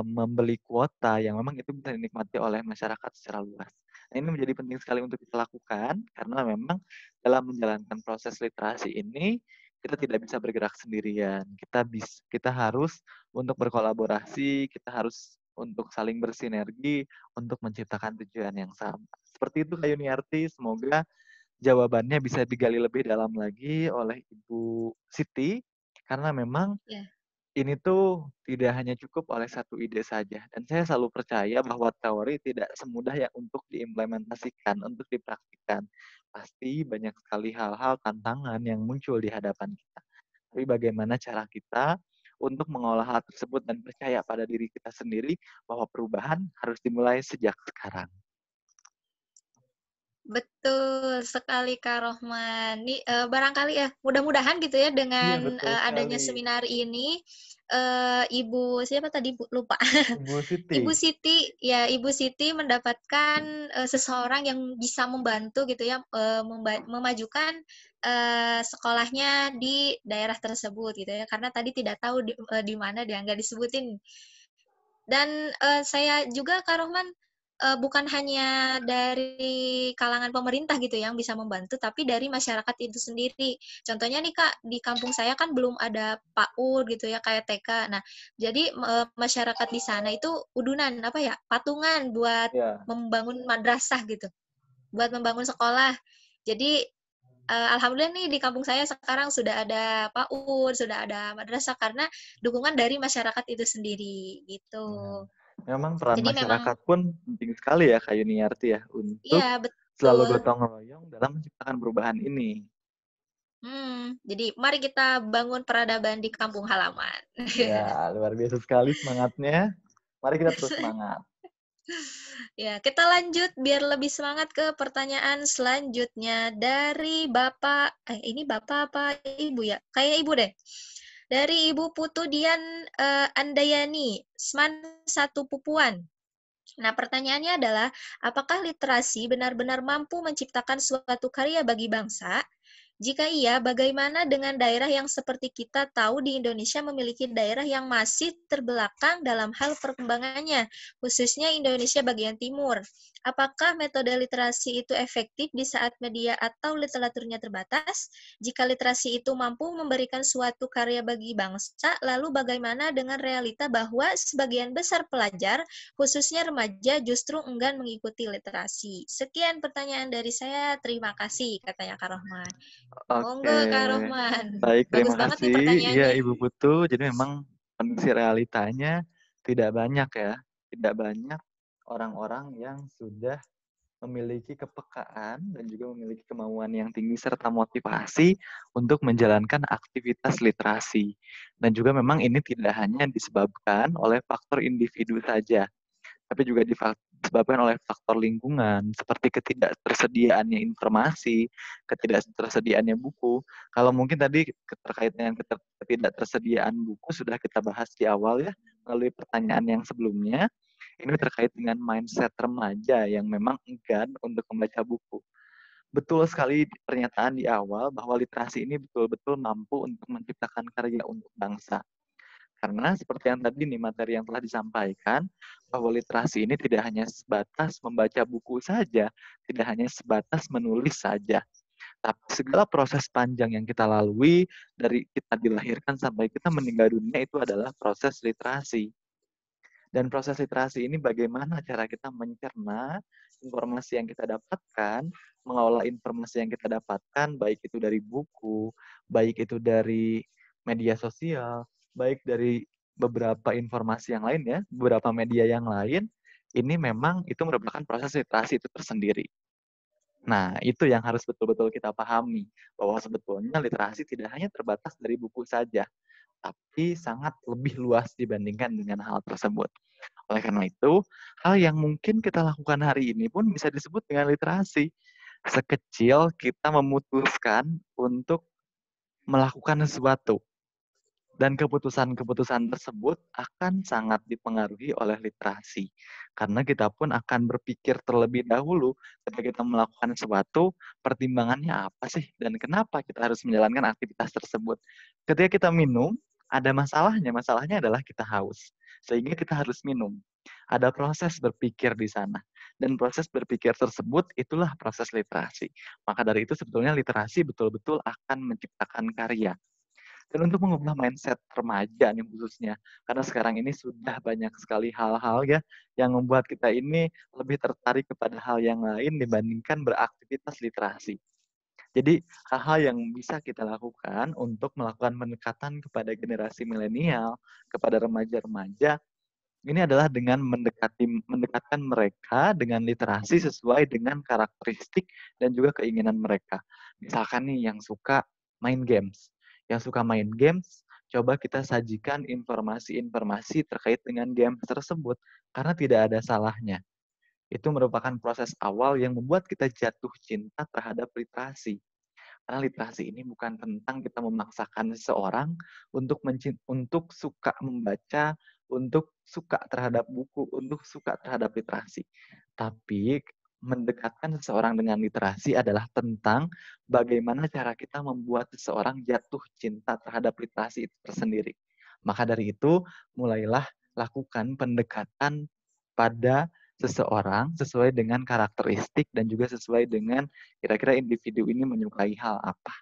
membeli kuota yang memang itu bisa dinikmati oleh masyarakat secara luas. Nah, ini menjadi penting sekali untuk kita lakukan karena memang dalam menjalankan proses literasi ini kita tidak bisa bergerak sendirian. Kita harus untuk berkolaborasi, kita harus untuk saling bersinergi untuk menciptakan tujuan yang sama. Seperti itu Kak Yuniarti, semoga jawabannya bisa digali lebih dalam lagi oleh Ibu Siti, karena memang Ya. ini tuh tidak hanya cukup oleh satu ide saja. Dan saya selalu percaya bahwa teori tidak semudah ya untuk diimplementasikan, untuk dipraktikkan. Pasti banyak sekali hal-hal tantangan yang muncul di hadapan kita. Tapi bagaimana cara kita untuk mengolah hal tersebut dan percaya pada diri kita sendiri bahwa perubahan harus dimulai sejak sekarang. Betul sekali Kak Rohman. Nih, barangkali ya, mudah-mudahan gitu ya Iya, dengan, betul sekali. adanya seminar ini, Ibu siapa tadi Bu? Lupa. Ibu Siti. Ibu Siti mendapatkan, seseorang yang bisa membantu gitu ya, memajukan, sekolahnya di daerah tersebut gitu ya, karena tadi tidak tahu di mana dia, nggak disebutin. Dan, saya juga Kak Rohman, bukan hanya dari kalangan pemerintah gitu yang bisa membantu, tapi dari masyarakat itu sendiri. Contohnya nih Kak, di kampung saya kan belum ada PAUD gitu ya, kayak TK. Nah, jadi, masyarakat di sana itu udunan, apa ya, patungan buat Ya. membangun madrasah gitu, buat membangun sekolah. Jadi, alhamdulillah nih di kampung saya sekarang sudah ada PAUD, sudah ada madrasah karena dukungan dari masyarakat itu sendiri, gitu. Nah, Memang peran Jadi memang, masyarakat pun penting sekali ya Kak Yuniarti ya untuk iya selalu betul. gotong royong dalam menciptakan perubahan ini. Jadi mari kita bangun peradaban di kampung halaman. Ya, luar biasa sekali semangatnya. Mari kita terus semangat. Ya, kita lanjut biar lebih semangat ke pertanyaan selanjutnya dari Bapak, ini Bapak apa Ibu ya? Kayak Ibu deh. Dari Ibu Putu Dian Andayani, Seman 1 Pupuan. Nah, pertanyaannya adalah, apakah literasi benar-benar mampu menciptakan suatu karya bagi bangsa? Jika iya, bagaimana dengan daerah yang seperti kita tahu di Indonesia memiliki daerah yang masih terbelakang dalam hal perkembangannya, khususnya Indonesia bagian timur? Apakah metode literasi itu efektif di saat media atau literaturnya terbatas? Jika literasi itu mampu memberikan suatu karya bagi bangsa, lalu bagaimana dengan realita bahwa sebagian besar pelajar khususnya remaja justru enggan mengikuti literasi? Sekian pertanyaan dari saya. Terima kasih, katanya Kak Rohman. Oke, Monggo, Kak Rohman. baik, Bagus terima banget nih kasih. Iya, pertanyaannya. Ibu Putu. Jadi memang kondisi realitanya tidak banyak ya. Tidak banyak orang-orang yang sudah memiliki kepekaan dan juga memiliki kemauan yang tinggi serta motivasi untuk menjalankan aktivitas literasi. Dan juga memang ini tidak hanya disebabkan oleh faktor individu saja, tapi juga disebabkan oleh faktor lingkungan seperti ketidaktersediaannya informasi, ketidaktersediaannya buku. Kalau mungkin tadi terkait dengan ketidaktersediaan buku sudah kita bahas di awal ya melalui pertanyaan yang sebelumnya. Ini terkait dengan mindset remaja yang memang enggan untuk membaca buku. Betul sekali pernyataan di awal bahwa literasi ini betul-betul mampu untuk menciptakan karya untuk bangsa. Karena seperti yang tadi nih materi yang telah disampaikan, bahwa literasi ini tidak hanya sebatas membaca buku saja, tidak hanya sebatas menulis saja. Tapi segala proses panjang yang kita lalui, dari kita dilahirkan sampai kita meninggal dunia itu adalah proses literasi. Dan proses literasi ini bagaimana cara kita mencerna informasi yang kita dapatkan, mengolah informasi yang kita dapatkan, baik itu dari buku, baik itu dari media sosial, baik dari beberapa informasi yang lain ya, beberapa media yang lain, ini memang itu merupakan proses literasi itu tersendiri. Nah, itu yang harus betul-betul kita pahami, bahwa sebetulnya literasi tidak hanya terbatas dari buku saja, tapi sangat lebih luas dibandingkan dengan hal tersebut. Oleh karena itu, hal yang mungkin kita lakukan hari ini pun bisa disebut dengan literasi. Sekecil kita memutuskan untuk melakukan sesuatu. Dan keputusan-keputusan tersebut akan sangat dipengaruhi oleh literasi. Karena kita pun akan berpikir terlebih dahulu ketika kita melakukan sesuatu, pertimbangannya apa sih? Dan kenapa kita harus menjalankan aktivitas tersebut? Ketika kita minum, ada masalahnya. Masalahnya adalah kita haus. Sehingga kita harus minum. Ada proses berpikir di sana. Dan proses berpikir tersebut itulah proses literasi. Maka dari itu sebetulnya literasi betul-betul akan menciptakan karya. Dan untuk mengubah mindset remaja nih khususnya, karena sekarang ini sudah banyak sekali hal-hal ya yang membuat kita ini lebih tertarik kepada hal yang lain dibandingkan beraktivitas literasi. Jadi hal-hal yang bisa kita lakukan untuk melakukan pendekatan kepada generasi milenial, kepada remaja-remaja, ini adalah dengan mendekatkan mereka dengan literasi sesuai dengan karakteristik dan juga keinginan mereka. Misalkan nih yang suka main games. Yang suka main games, coba kita sajikan informasi-informasi terkait dengan games tersebut karena tidak ada salahnya. Itu merupakan proses awal yang membuat kita jatuh cinta terhadap literasi. Karena literasi ini bukan tentang kita memaksakan seseorang untuk suka membaca, untuk suka terhadap buku, untuk suka terhadap literasi. Tapi mendekatkan seseorang dengan literasi adalah tentang bagaimana cara kita membuat seseorang jatuh cinta terhadap literasi itu tersendiri. Maka dari itu, mulailah lakukan pendekatan pada seseorang sesuai dengan karakteristik dan juga sesuai dengan kira-kira individu ini menyukai hal apa.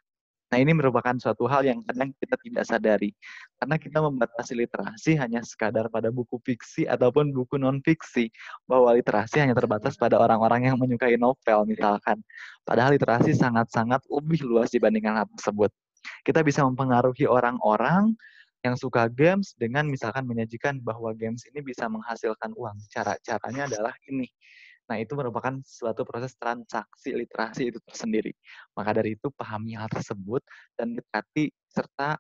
Nah, ini merupakan suatu hal yang kadang kita tidak sadari. Karena kita membatasi literasi hanya sekadar pada buku fiksi ataupun buku non-fiksi. Bahwa literasi hanya terbatas pada orang-orang yang menyukai novel, misalkan. Padahal literasi sangat-sangat lebih luas dibandingkan hal tersebut. Kita bisa mempengaruhi orang-orang yang suka games dengan misalkan menyajikan bahwa games ini bisa menghasilkan uang. Caranya adalah ini. Nah, itu merupakan suatu proses transaksi literasi itu tersendiri. Maka dari itu, pahami hal tersebut dan dekati serta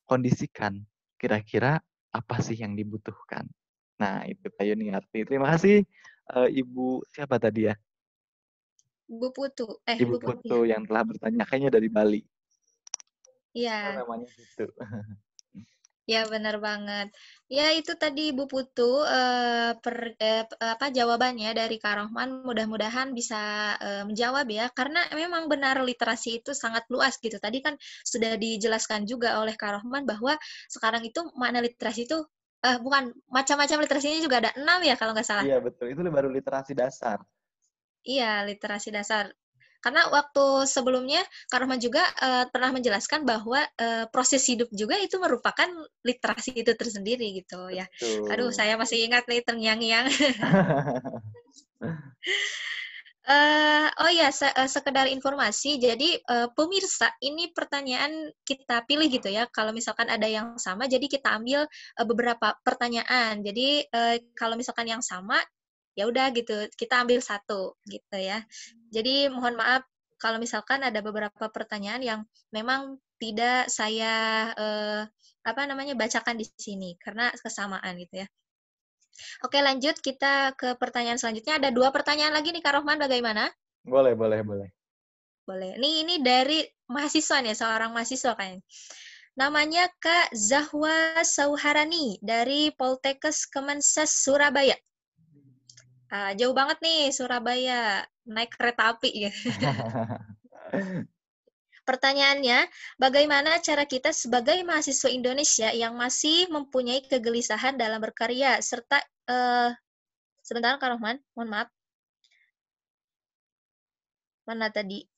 kondisikan kira-kira apa sih yang dibutuhkan. Nah, itu Kak Yuniarti. Terima kasih Ibu siapa tadi ya? Bu Putu. Ibu Bu Putu Putu ya. yang telah bertanya, kayaknya dari Bali. Oh, Iya. namanya Putu. Ya, benar banget. Ya, itu tadi Bu Putu, apa jawabannya dari Kak Rohman. Mudah-mudahan bisa menjawab ya, karena memang benar literasi itu sangat luas gitu. Tadi kan sudah dijelaskan juga oleh Kak Rohman bahwa sekarang itu makna literasi itu bukan macam-macam literasinya juga ada 6 ya kalau nggak salah. Iya, betul. Itu baru literasi dasar. Iya, literasi dasar. Karena waktu sebelumnya Kak Rohman juga pernah menjelaskan bahwa proses hidup juga itu merupakan literasi itu tersendiri gitu ya. Aduh, Betul. saya masih ingat nih terngiang-ngiang. Oh ya, sekedar informasi. Jadi pemirsa, ini pertanyaan kita pilih gitu ya. Kalau misalkan ada yang sama, jadi kita ambil beberapa pertanyaan. Jadi kalau misalkan yang sama, ya udah gitu, kita ambil satu gitu ya. Jadi mohon maaf kalau misalkan ada beberapa pertanyaan yang memang tidak saya apa namanya bacakan di sini karena kesamaan gitu ya. Oke, lanjut kita ke pertanyaan selanjutnya. Ada 2 pertanyaan lagi nih Kak Rohman, bagaimana? Boleh, boleh, boleh. Boleh. Ini dari mahasiswa nih, seorang mahasiswa kayaknya. Namanya Kak Zahwa Sauharani dari Poltekkes Kemenses Surabaya. Jauh banget nih Surabaya, naik kereta api ya. Pertanyaannya, bagaimana cara kita sebagai mahasiswa Indonesia yang masih mempunyai kegelisahan dalam berkarya serta sebentar Kak Rohman, mohon maaf. Mana tadi?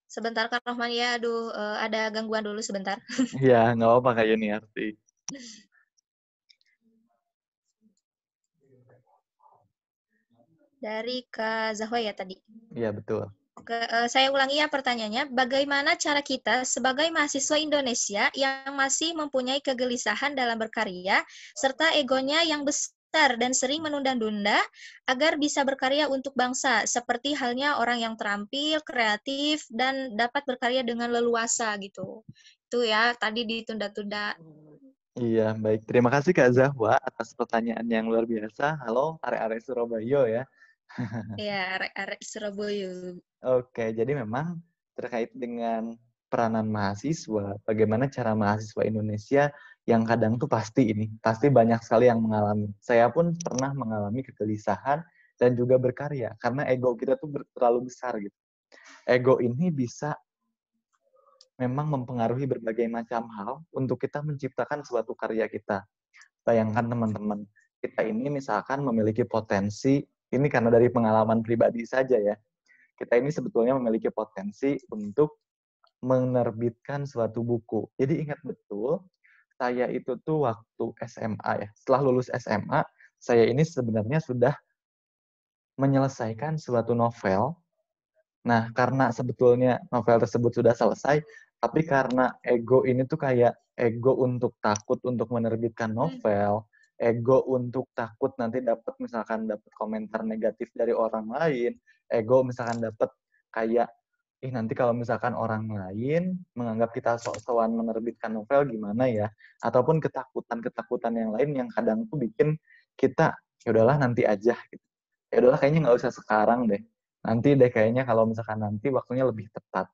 Sebentar Kak Rohman ya, aduh ada gangguan dulu sebentar. Iya, nggak apa-apa Kak Yuniarti. Dari Kak Zahwa ya tadi. Iya, betul. Oke, saya ulangi ya pertanyaannya. Bagaimana cara kita sebagai mahasiswa Indonesia yang masih mempunyai kegelisahan dalam berkarya, serta egonya yang besar dan sering menunda-nunda agar bisa berkarya untuk bangsa, seperti halnya orang yang terampil, kreatif, dan dapat berkarya dengan leluasa gitu. Itu ya, tadi ditunda-tunda. Iya, baik. Terima kasih Kak Zahwa atas pertanyaan yang luar biasa. Halo, arek-arek Surabaya ya. Ya, arek-arek Surabaya. Oke, jadi memang terkait dengan peranan mahasiswa, bagaimana cara mahasiswa Indonesia yang kadang tuh pasti banyak sekali yang mengalami. Saya pun pernah mengalami kegelisahan dan juga berkarya, karena ego kita tuh terlalu besar gitu. Ego ini bisa memang mempengaruhi berbagai macam hal untuk kita menciptakan suatu karya kita. Bayangkan teman-teman, kita ini misalkan memiliki potensi, ini karena dari pengalaman pribadi saja ya, kita ini sebetulnya memiliki potensi untuk menerbitkan suatu buku. Jadi ingat betul, saya itu tuh waktu SMA ya, setelah lulus SMA, saya ini sebenarnya sudah menyelesaikan suatu novel. Nah, karena sebetulnya novel tersebut sudah selesai, tapi karena ego ini tuh kayak ego untuk takut untuk menerbitkan novel, ego untuk takut nanti dapat misalkan dapat komentar negatif dari orang lain, ego misalkan dapat kayak nanti kalau misalkan orang lain menganggap kita sok-sokan menerbitkan novel gimana ya, ataupun ketakutan-ketakutan yang lain yang kadang tuh bikin kita ya udahlah nanti aja gitu. Ya udahlah kayaknya nggak usah sekarang deh. Nanti deh kayaknya kalau misalkan nanti waktunya lebih tepat.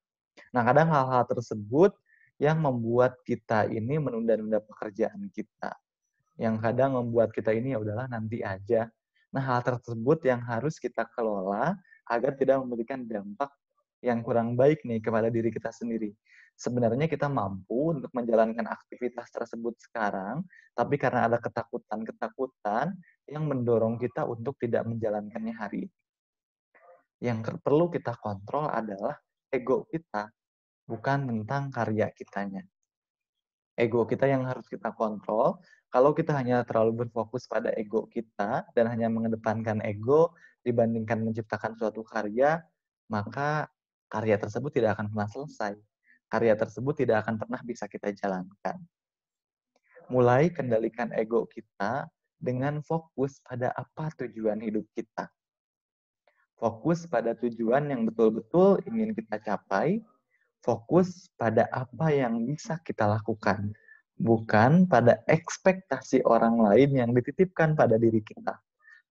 Nah, kadang hal-hal tersebut yang membuat kita ini menunda-nunda pekerjaan kita. Yang kadang membuat kita ini ya udahlah nanti aja. Nah, hal tersebut yang harus kita kelola agar tidak memberikan dampak yang kurang baik nih kepada diri kita sendiri. Sebenarnya kita mampu untuk menjalankan aktivitas tersebut sekarang, tapi karena ada ketakutan-ketakutan yang mendorong kita untuk tidak menjalankannya hari ini. Yang perlu kita kontrol adalah ego kita, bukan tentang karya kitanya. Ego kita yang harus kita kontrol. Kalau kita hanya terlalu berfokus pada ego kita dan hanya mengedepankan ego dibandingkan menciptakan suatu karya, maka karya tersebut tidak akan pernah selesai. karya tersebut tidak akan pernah bisa kita jalankan. Mulai kendalikan ego kita dengan fokus pada apa tujuan hidup kita. Fokus pada tujuan yang betul-betul ingin kita capai, fokus pada apa yang bisa kita lakukan, bukan pada ekspektasi orang lain yang dititipkan pada diri kita.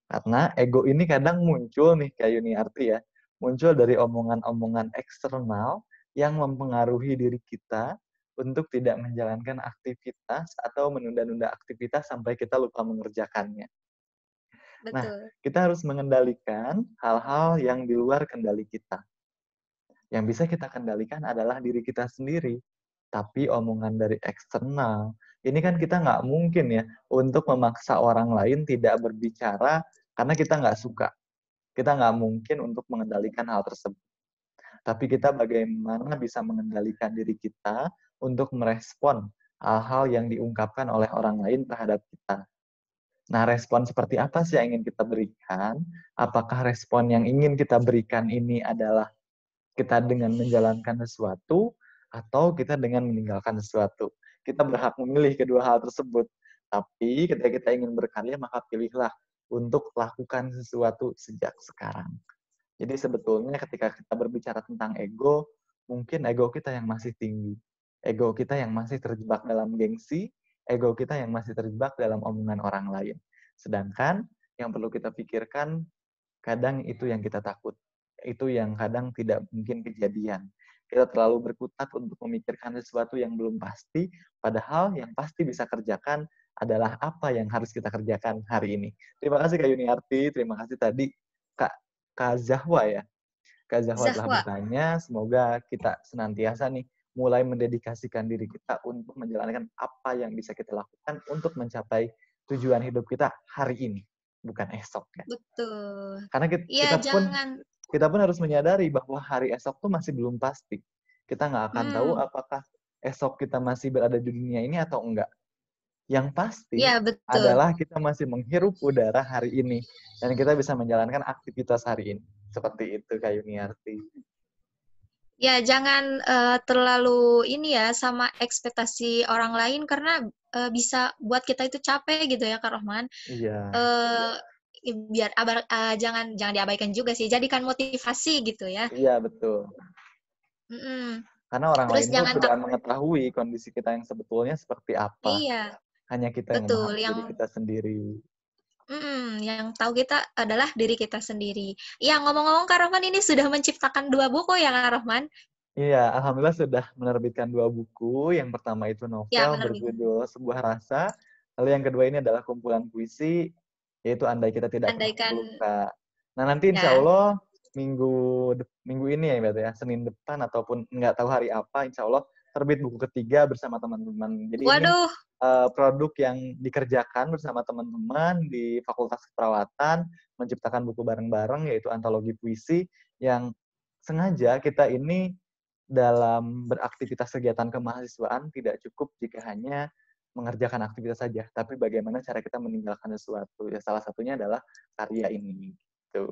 Karena ego ini kadang muncul nih, kayak Yuniarti ya, muncul dari omongan-omongan eksternal yang mempengaruhi diri kita untuk tidak menjalankan aktivitas atau menunda-nunda aktivitas sampai kita lupa mengerjakannya. Nah, Betul. kita harus mengendalikan hal-hal yang di luar kendali kita. Yang bisa kita kendalikan adalah diri kita sendiri. Tapi omongan dari eksternal, ini kan kita nggak mungkin ya untuk memaksa orang lain tidak berbicara karena kita nggak suka. Kita nggak mungkin untuk mengendalikan hal tersebut. Tapi kita bagaimana bisa mengendalikan diri kita untuk merespon hal-hal yang diungkapkan oleh orang lain terhadap kita. Nah, respon seperti apa sih yang ingin kita berikan? Apakah respon yang ingin kita berikan ini adalah kita dengan menjalankan sesuatu atau kita dengan meninggalkan sesuatu? Kita berhak memilih kedua hal tersebut. Tapi ketika kita ingin berkarya, maka pilihlah untuk lakukan sesuatu sejak sekarang. Jadi sebetulnya ketika kita berbicara tentang ego, mungkin ego kita yang masih tinggi. Ego kita yang masih terjebak dalam gengsi, ego kita yang masih terjebak dalam omongan orang lain. Sedangkan yang perlu kita pikirkan, kadang itu yang kita takut. Itu yang kadang tidak mungkin kejadian. Kita terlalu berkutat untuk memikirkan sesuatu yang belum pasti, padahal yang pasti bisa kerjakan adalah apa yang harus kita kerjakan hari ini. Terima kasih Kak Yuniarti, terima kasih tadi Kak Zahwa ya. Kak Zahwa telah Zahwa. bertanya, semoga kita senantiasa nih mulai mendedikasikan diri kita untuk menjalankan apa yang bisa kita lakukan untuk mencapai tujuan hidup kita hari ini, bukan esok ya. Betul. Karena Iya, jangan. kita pun harus menyadari bahwa hari esok tuh masih belum pasti. Kita nggak akan tahu apakah esok kita masih berada di dunia ini atau enggak. Yang pasti Iya, betul. adalah kita masih menghirup udara hari ini dan kita bisa menjalankan aktivitas hari ini. Seperti itu Kak Yuniarti. Ya, jangan terlalu ini ya sama ekspektasi orang lain karena bisa buat kita itu capek gitu ya, Kak Rohman. Iya. Biar jangan diabaikan juga sih, jadikan motivasi gitu ya. Iya, betul. Mm-mm. Karena orang Terus lain tuh jangan tidak mengetahui kondisi kita yang sebetulnya seperti apa. iya, Hanya kita yang betul. memahami diri kita sendiri. Yang tahu kita adalah diri kita sendiri. Ya, ngomong-ngomong Kak Rohman ini sudah menciptakan 2 buku ya Kak Rohman? Iya, alhamdulillah sudah menerbitkan 2 buku. Yang pertama itu Ya, novel menerbitkan. berjudul Sebuah Rasa. Lalu yang kedua ini adalah kumpulan puisi, yaitu Andai Kita Tidak Pernah Andaikan Terluka. Nah, nanti insya ya. Allah minggu ini ya, berarti ya, Senin depan ataupun nggak tahu hari apa, insya Allah terbit buku ketiga bersama teman-teman. Jadi ini Waduh, produk yang dikerjakan bersama teman-teman di Fakultas Keperawatan, menciptakan buku bareng-bareng, yaitu antologi puisi, yang sengaja kita ini dalam beraktivitas kegiatan kemahasiswaan tidak cukup jika hanya mengerjakan aktivitas saja, tapi bagaimana cara kita meninggalkan sesuatu. Ya, salah satunya adalah karya ini. Gitu.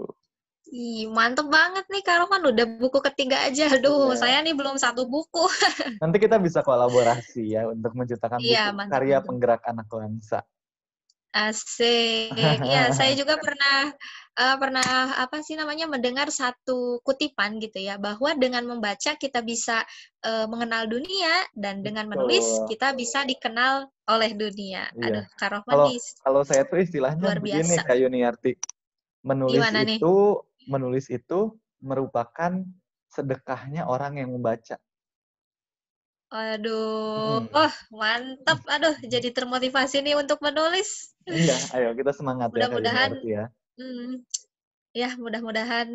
mantep banget nih Kak Rohman, udah buku ketiga aja. Aduh, Iya. saya nih belum 1 buku. Nanti kita bisa kolaborasi ya untuk menciptakan Iya, buku mantap, karya mantap. penggerak anak bangsa. Asik. Ya, saya juga pernah apa sih namanya mendengar satu kutipan gitu ya, bahwa dengan membaca kita bisa mengenal dunia dan dengan menulis Betul. kita bisa dikenal oleh dunia. Iya. Aduh, Kak Rohman Kalau nih kalau saya tuh istilahnya luar begini biasa. Kak Yuniarti. Menulis Gimana nih? itu menulis itu merupakan sedekahnya orang yang membaca. Aduh, Mm-mm. mantap. Aduh, jadi termotivasi nih untuk menulis. Iya, ayo kita semangat ya Kak Mudah-mudahan, Yuniarti ya. hmm, ya mudah-mudahan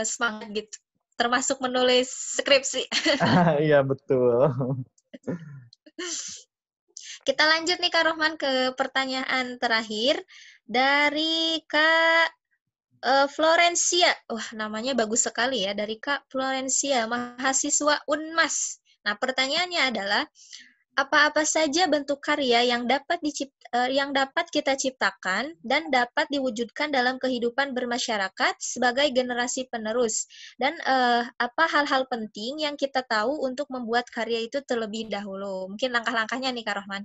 semangat gitu. Termasuk menulis skripsi. Iya betul. Kita lanjut nih Kak Rohman ke pertanyaan terakhir dari Kak Florencia. Wah, namanya bagus sekali ya, dari Kak Florencia, mahasiswa UNMAS. Nah, pertanyaannya adalah, Apa-apa saja bentuk karya yang dapat kita ciptakan dan dapat diwujudkan dalam kehidupan bermasyarakat sebagai generasi penerus. Dan apa hal-hal penting yang kita tahu untuk membuat karya itu terlebih dahulu. Mungkin langkah-langkahnya nih, Kak Rohman.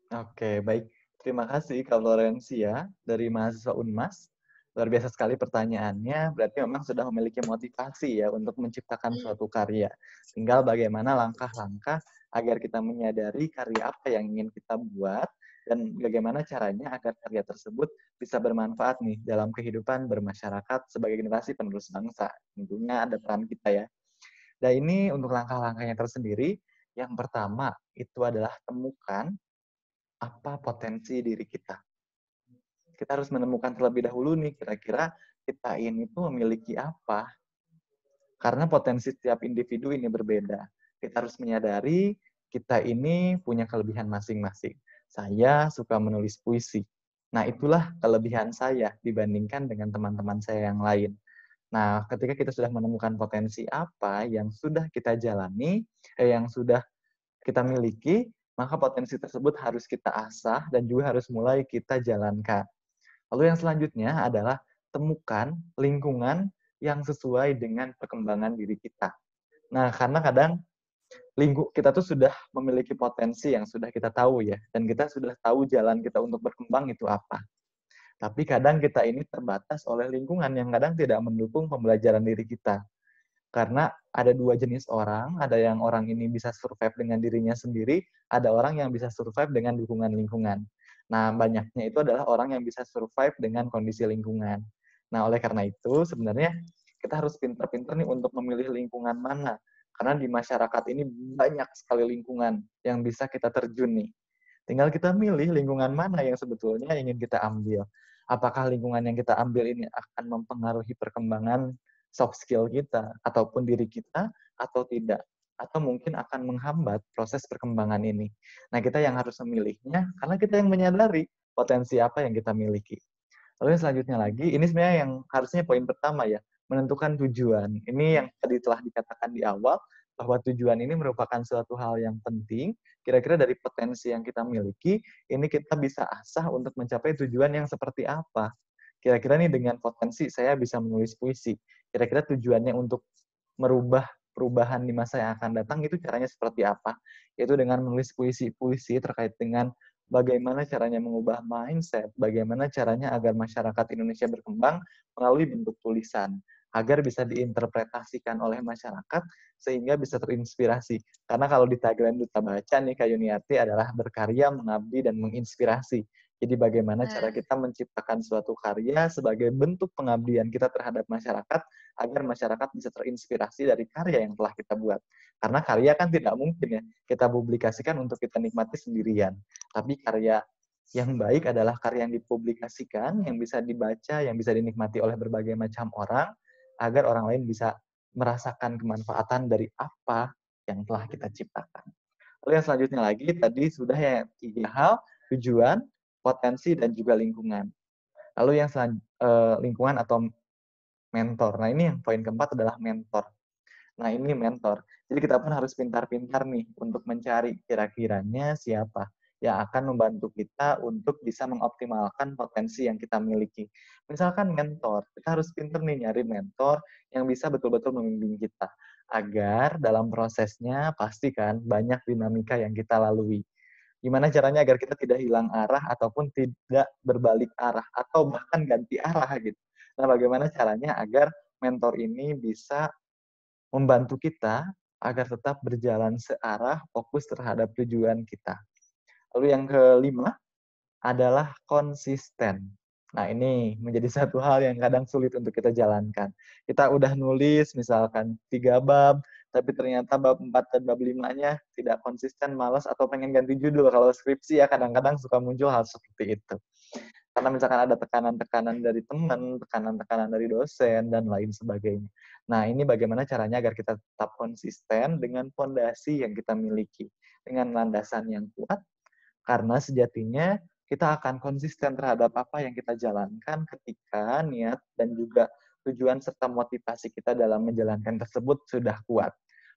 Oke, baik. Terima kasih Kak Florencia dari mahasiswa Unmas. Luar biasa sekali pertanyaannya, berarti memang sudah memiliki motivasi ya untuk menciptakan suatu karya. Tinggal bagaimana langkah-langkah agar kita menyadari karya apa yang ingin kita buat dan bagaimana caranya agar karya tersebut bisa bermanfaat nih dalam kehidupan bermasyarakat sebagai generasi penerus bangsa. Tentunya ada peran kita ya. Dan ini untuk langkah-langkahnya tersendiri, yang pertama itu adalah temukan apa potensi diri kita. Kita harus menemukan terlebih dahulu nih, kira-kira kita ini tuh memiliki apa. Karena potensi setiap individu ini berbeda. Kita harus menyadari kita ini punya kelebihan masing-masing. Saya suka menulis puisi. Nah, itulah kelebihan saya dibandingkan dengan teman-teman saya yang lain. Nah, ketika kita sudah menemukan potensi apa yang sudah kita jalani, yang sudah kita miliki, maka potensi tersebut harus kita asah dan juga harus mulai kita jalankan. Lalu yang selanjutnya adalah temukan lingkungan yang sesuai dengan perkembangan diri kita. Nah, karena kadang kita tuh sudah memiliki potensi yang sudah kita tahu ya, dan kita sudah tahu jalan kita untuk berkembang itu apa. Tapi kadang kita ini terbatas oleh lingkungan yang kadang tidak mendukung pembelajaran diri kita. Karena ada dua jenis orang, ada yang orang ini bisa survive dengan dirinya sendiri, ada orang yang bisa survive dengan dukungan lingkungan. Nah, banyaknya itu adalah orang yang bisa survive dengan kondisi lingkungan. Nah, oleh karena itu, sebenarnya kita harus pintar-pintar nih untuk memilih lingkungan mana. Karena di masyarakat ini banyak sekali lingkungan yang bisa kita terjun nih. Tinggal kita milih lingkungan mana yang sebetulnya ingin kita ambil. Apakah lingkungan yang kita ambil ini akan mempengaruhi perkembangan soft skill kita, ataupun diri kita, atau tidak. Atau mungkin akan menghambat proses perkembangan ini. Nah, kita yang harus memilihnya, karena kita yang menyadari potensi apa yang kita miliki. Lalu yang selanjutnya lagi, ini sebenarnya yang harusnya poin pertama ya, menentukan tujuan. Ini yang tadi telah dikatakan di awal, bahwa tujuan ini merupakan suatu hal yang penting, kira-kira dari potensi yang kita miliki, ini kita bisa asah untuk mencapai tujuan yang seperti apa. Kira-kira nih dengan potensi saya bisa menulis puisi. Kira-kira tujuannya untuk merubah perubahan di masa yang akan datang itu caranya seperti apa? Yaitu dengan menulis puisi-puisi terkait dengan bagaimana caranya mengubah mindset, bagaimana caranya agar masyarakat Indonesia berkembang melalui bentuk tulisan, agar bisa diinterpretasikan oleh masyarakat sehingga bisa terinspirasi. Karena kalau di tagline Duta Baca nih Kak Yuniarti adalah berkarya, mengabdi, dan menginspirasi. Jadi bagaimana cara kita menciptakan suatu karya sebagai bentuk pengabdian kita terhadap masyarakat agar masyarakat bisa terinspirasi dari karya yang telah kita buat. Karena karya kan tidak mungkin ya kita publikasikan untuk kita nikmati sendirian. Tapi karya yang baik adalah karya yang dipublikasikan, yang bisa dibaca, yang bisa dinikmati oleh berbagai macam orang, agar orang lain bisa merasakan kemanfaatan dari apa yang telah kita ciptakan. Lalu yang selanjutnya lagi, tadi sudah ya 3 hal, tujuan, potensi, dan juga lingkungan. Lalu yang lingkungan atau mentor. Nah, ini yang poin keempat adalah mentor. Nah, ini mentor. Jadi kita pun harus pintar-pintar nih untuk mencari kira-kiranya siapa yang akan membantu kita untuk bisa mengoptimalkan potensi yang kita miliki. Misalkan mentor, kita harus pintar nih nyari mentor yang bisa betul-betul membimbing kita. Agar dalam prosesnya pastikan banyak dinamika yang kita lalui. Gimana caranya agar kita tidak hilang arah ataupun tidak berbalik arah atau bahkan ganti arah gitu. Nah, bagaimana caranya agar mentor ini bisa membantu kita agar tetap berjalan searah, fokus terhadap tujuan kita. Lalu yang kelima adalah konsisten. Nah, ini menjadi satu hal yang kadang sulit untuk kita jalankan. Kita udah nulis misalkan 3 bab, tapi ternyata bab 4 dan bab 5-nya tidak konsisten, malas, atau pengen ganti judul. Kalau skripsi ya kadang-kadang suka muncul hal seperti itu. Karena misalkan ada tekanan-tekanan dari teman, tekanan-tekanan dari dosen, dan lain sebagainya. Nah, ini bagaimana caranya agar kita tetap konsisten dengan fondasi yang kita miliki. Dengan landasan yang kuat, karena sejatinya kita akan konsisten terhadap apa yang kita jalankan ketika niat dan juga tujuan serta motivasi kita dalam menjalankan tersebut sudah kuat.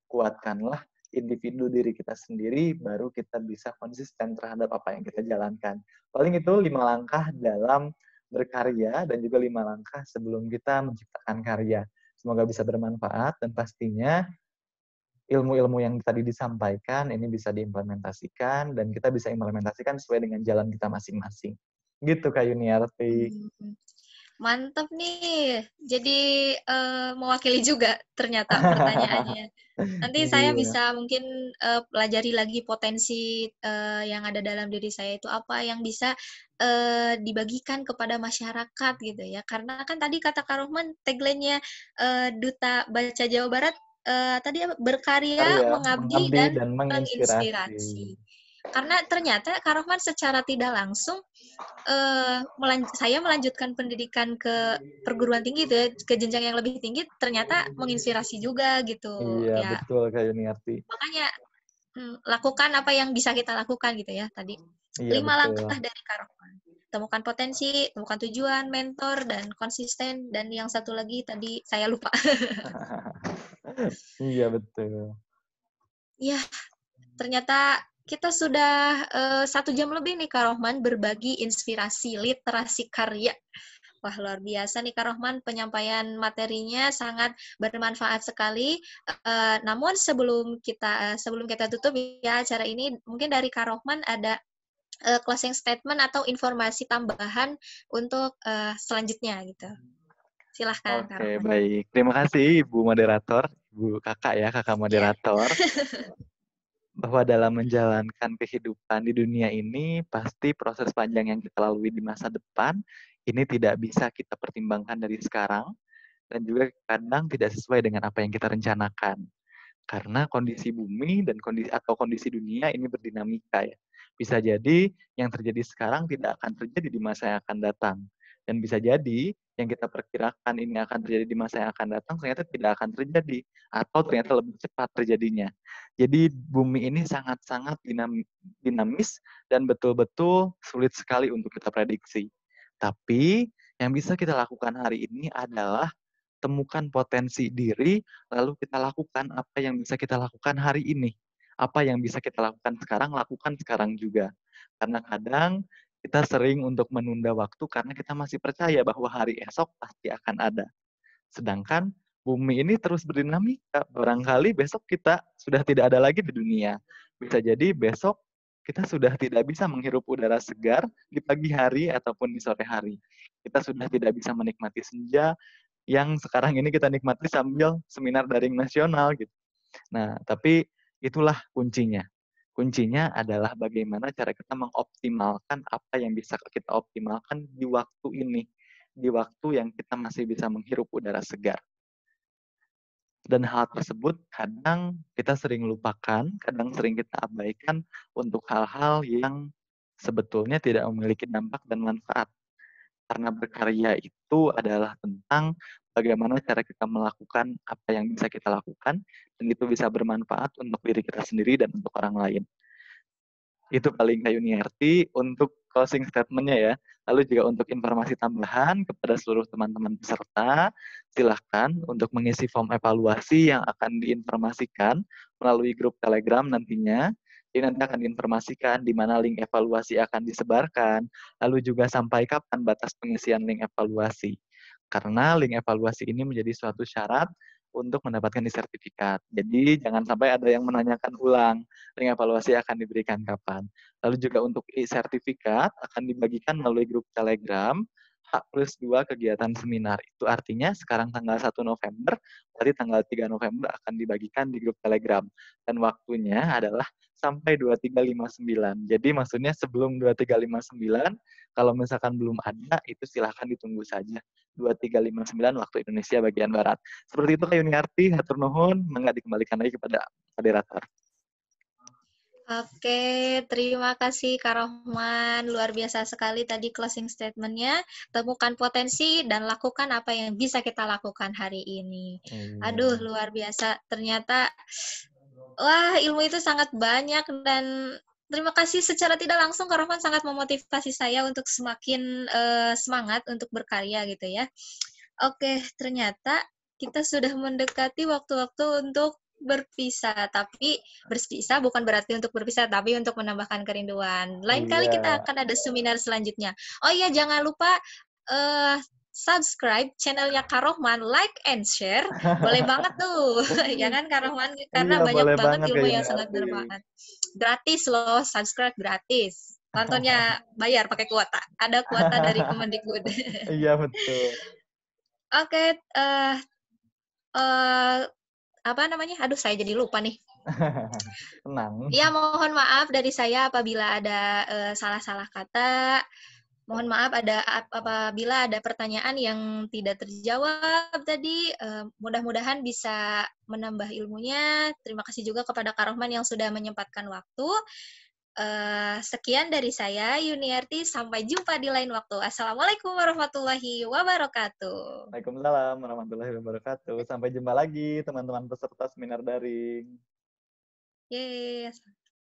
Kuatkanlah individu diri kita sendiri, baru kita bisa konsisten terhadap apa yang kita jalankan. Paling itu 5 langkah dalam berkarya dan juga 5 langkah sebelum kita menciptakan karya. Semoga bisa bermanfaat dan pastinya ilmu-ilmu yang tadi disampaikan ini bisa diimplementasikan dan kita bisa implementasikan sesuai dengan jalan kita masing-masing. Gitu Kak Yuniarti. Mantap nih. Jadi mewakili juga ternyata pertanyaannya. Nanti saya Iya. bisa mungkin pelajari lagi potensi yang ada dalam diri saya itu apa yang bisa dibagikan kepada masyarakat gitu ya. Karena kan tadi kata Kak Rohman tagline-nya Duta Baca Jawa Barat tadi apa? Berkarya, Karya, mengabdi mengabdi dan dan menginspirasi. menginspirasi. Karena ternyata Kak Rohman secara tidak langsung saya melanjutkan pendidikan ke perguruan tinggi itu ya, ke jenjang yang lebih tinggi, ternyata menginspirasi juga gitu Iya, ya. betul Kak Yuniarti. Makanya lakukan apa yang bisa kita lakukan gitu ya tadi. Iya, 5 betul. langkah dari Kak Rohman. Temukan potensi, temukan tujuan, mentor, dan konsisten. Dan yang satu lagi tadi saya lupa. Iya, betul. Ya, ternyata kita sudah 1 jam lebih nih Kak Rohman berbagi inspirasi literasi karya. Wah, luar biasa nih Kak Rohman, penyampaian materinya sangat bermanfaat sekali. Namun sebelum kita tutup ya acara ini, mungkin dari Kak Rohman ada closing statement atau informasi tambahan untuk selanjutnya gitu. Silahkan Kak Oke, Rohman. baik. Terima kasih Ibu Moderator, Ibu Kakak ya, Kakak Ya. Moderator. Bahwa dalam menjalankan kehidupan di dunia ini, pasti proses panjang yang kita lalui di masa depan, ini tidak bisa kita pertimbangkan dari sekarang, dan juga kadang tidak sesuai dengan apa yang kita rencanakan. Karena kondisi bumi dan kondisi dunia ini berdinamika ya. Bisa jadi yang terjadi sekarang tidak akan terjadi di masa yang akan datang. Dan bisa jadi yang kita perkirakan ini akan terjadi di masa yang akan datang ternyata tidak akan terjadi atau ternyata lebih cepat terjadinya. Jadi bumi ini sangat-sangat dinamis dan betul-betul sulit sekali untuk kita prediksi. Tapi yang bisa kita lakukan hari ini adalah temukan potensi diri, lalu kita lakukan apa yang bisa kita lakukan hari ini. Apa yang bisa kita lakukan sekarang juga. Karena kadang kita sering untuk menunda waktu karena kita masih percaya bahwa hari esok pasti akan ada. Sedangkan bumi ini terus berdinamika. Barangkali besok kita sudah tidak ada lagi di dunia. Bisa jadi besok kita sudah tidak bisa menghirup udara segar di pagi hari ataupun di sore hari. Kita sudah tidak bisa menikmati senja, yang sekarang ini kita nikmati sambil seminar daring nasional gitu. Nah, tapi itulah kuncinya. Kuncinya adalah bagaimana cara kita mengoptimalkan apa yang bisa kita optimalkan di waktu ini, di waktu yang kita masih bisa menghirup udara segar. Dan hal tersebut kadang kita sering lupakan, kadang sering kita abaikan untuk hal-hal yang sebetulnya tidak memiliki dampak dan manfaat. Karena berkarya itu adalah tentang bagaimana cara kita melakukan apa yang bisa kita lakukan, dan itu bisa bermanfaat untuk diri kita sendiri dan untuk orang lain. Itu paling Kak Yuniarti untuk closing statement-nya ya. Lalu juga untuk informasi tambahan kepada seluruh teman-teman peserta, silahkan untuk mengisi form evaluasi yang akan diinformasikan melalui grup Telegram nantinya. Jadi nanti akan diinformasikan di mana link evaluasi akan disebarkan, lalu juga sampai kapan batas pengisian link evaluasi. Karena link evaluasi ini menjadi suatu syarat untuk mendapatkan sertifikat. Jadi jangan sampai ada yang menanyakan ulang, link evaluasi akan diberikan kapan. Lalu juga untuk sertifikat akan dibagikan melalui grup Telegram H+2 kegiatan seminar. Itu artinya sekarang tanggal 1 November, berarti tanggal 3 November akan dibagikan di grup Telegram. Dan waktunya adalah sampai 2359. Jadi maksudnya sebelum 2359, kalau misalkan belum ada, itu silahkan ditunggu saja. 2359 waktu Indonesia bagian Barat. Seperti itu Kak Yuniarti, hatur nuhun, mangga dikembalikan lagi kepada moderator. Oke, terima kasih Kak Rohman. Luar biasa sekali tadi closing statement-nya. Temukan potensi dan lakukan apa yang bisa kita lakukan hari ini. Aduh, Iya. luar biasa. Ternyata, wah, ilmu itu sangat banyak dan terima kasih secara tidak langsung Kak Rohman sangat memotivasi saya untuk semakin semangat untuk berkarya gitu ya. Oke, ternyata kita sudah mendekati waktu-waktu untuk berpisah, tapi berpisah bukan berarti untuk berpisah, tapi untuk menambahkan kerinduan. Lain kali Iya. kita akan ada seminar selanjutnya. Oh iya, jangan lupa uh, subscribe channelnya Kak Rohman, like and share. Boleh banget tuh, ya kan Kak Rohman? Iya, Karena banyak boleh banget banget ya ilmu yang sangat Yuniarti. bermanfaat. Gratis loh, subscribe gratis. Tontonnya bayar pakai kuota. Ada kuota dari Kemendikbud. Iya, betul. Oke, apa namanya? Aduh, saya jadi lupa nih. Tenang. Ya, mohon maaf dari saya apabila ada salah-salah kata. Mohon maaf apabila ada pertanyaan yang tidak terjawab tadi. Mudah-mudahan bisa menambah ilmunya. Terima kasih juga kepada Kak Rohman yang sudah menyempatkan waktu. Sekian dari saya, Yuniarti. Sampai jumpa di lain waktu. Assalamualaikum warahmatullahi wabarakatuh. Waalaikumsalam warahmatullahi wabarakatuh. Sampai jumpa lagi teman-teman peserta seminar daring. Yeay.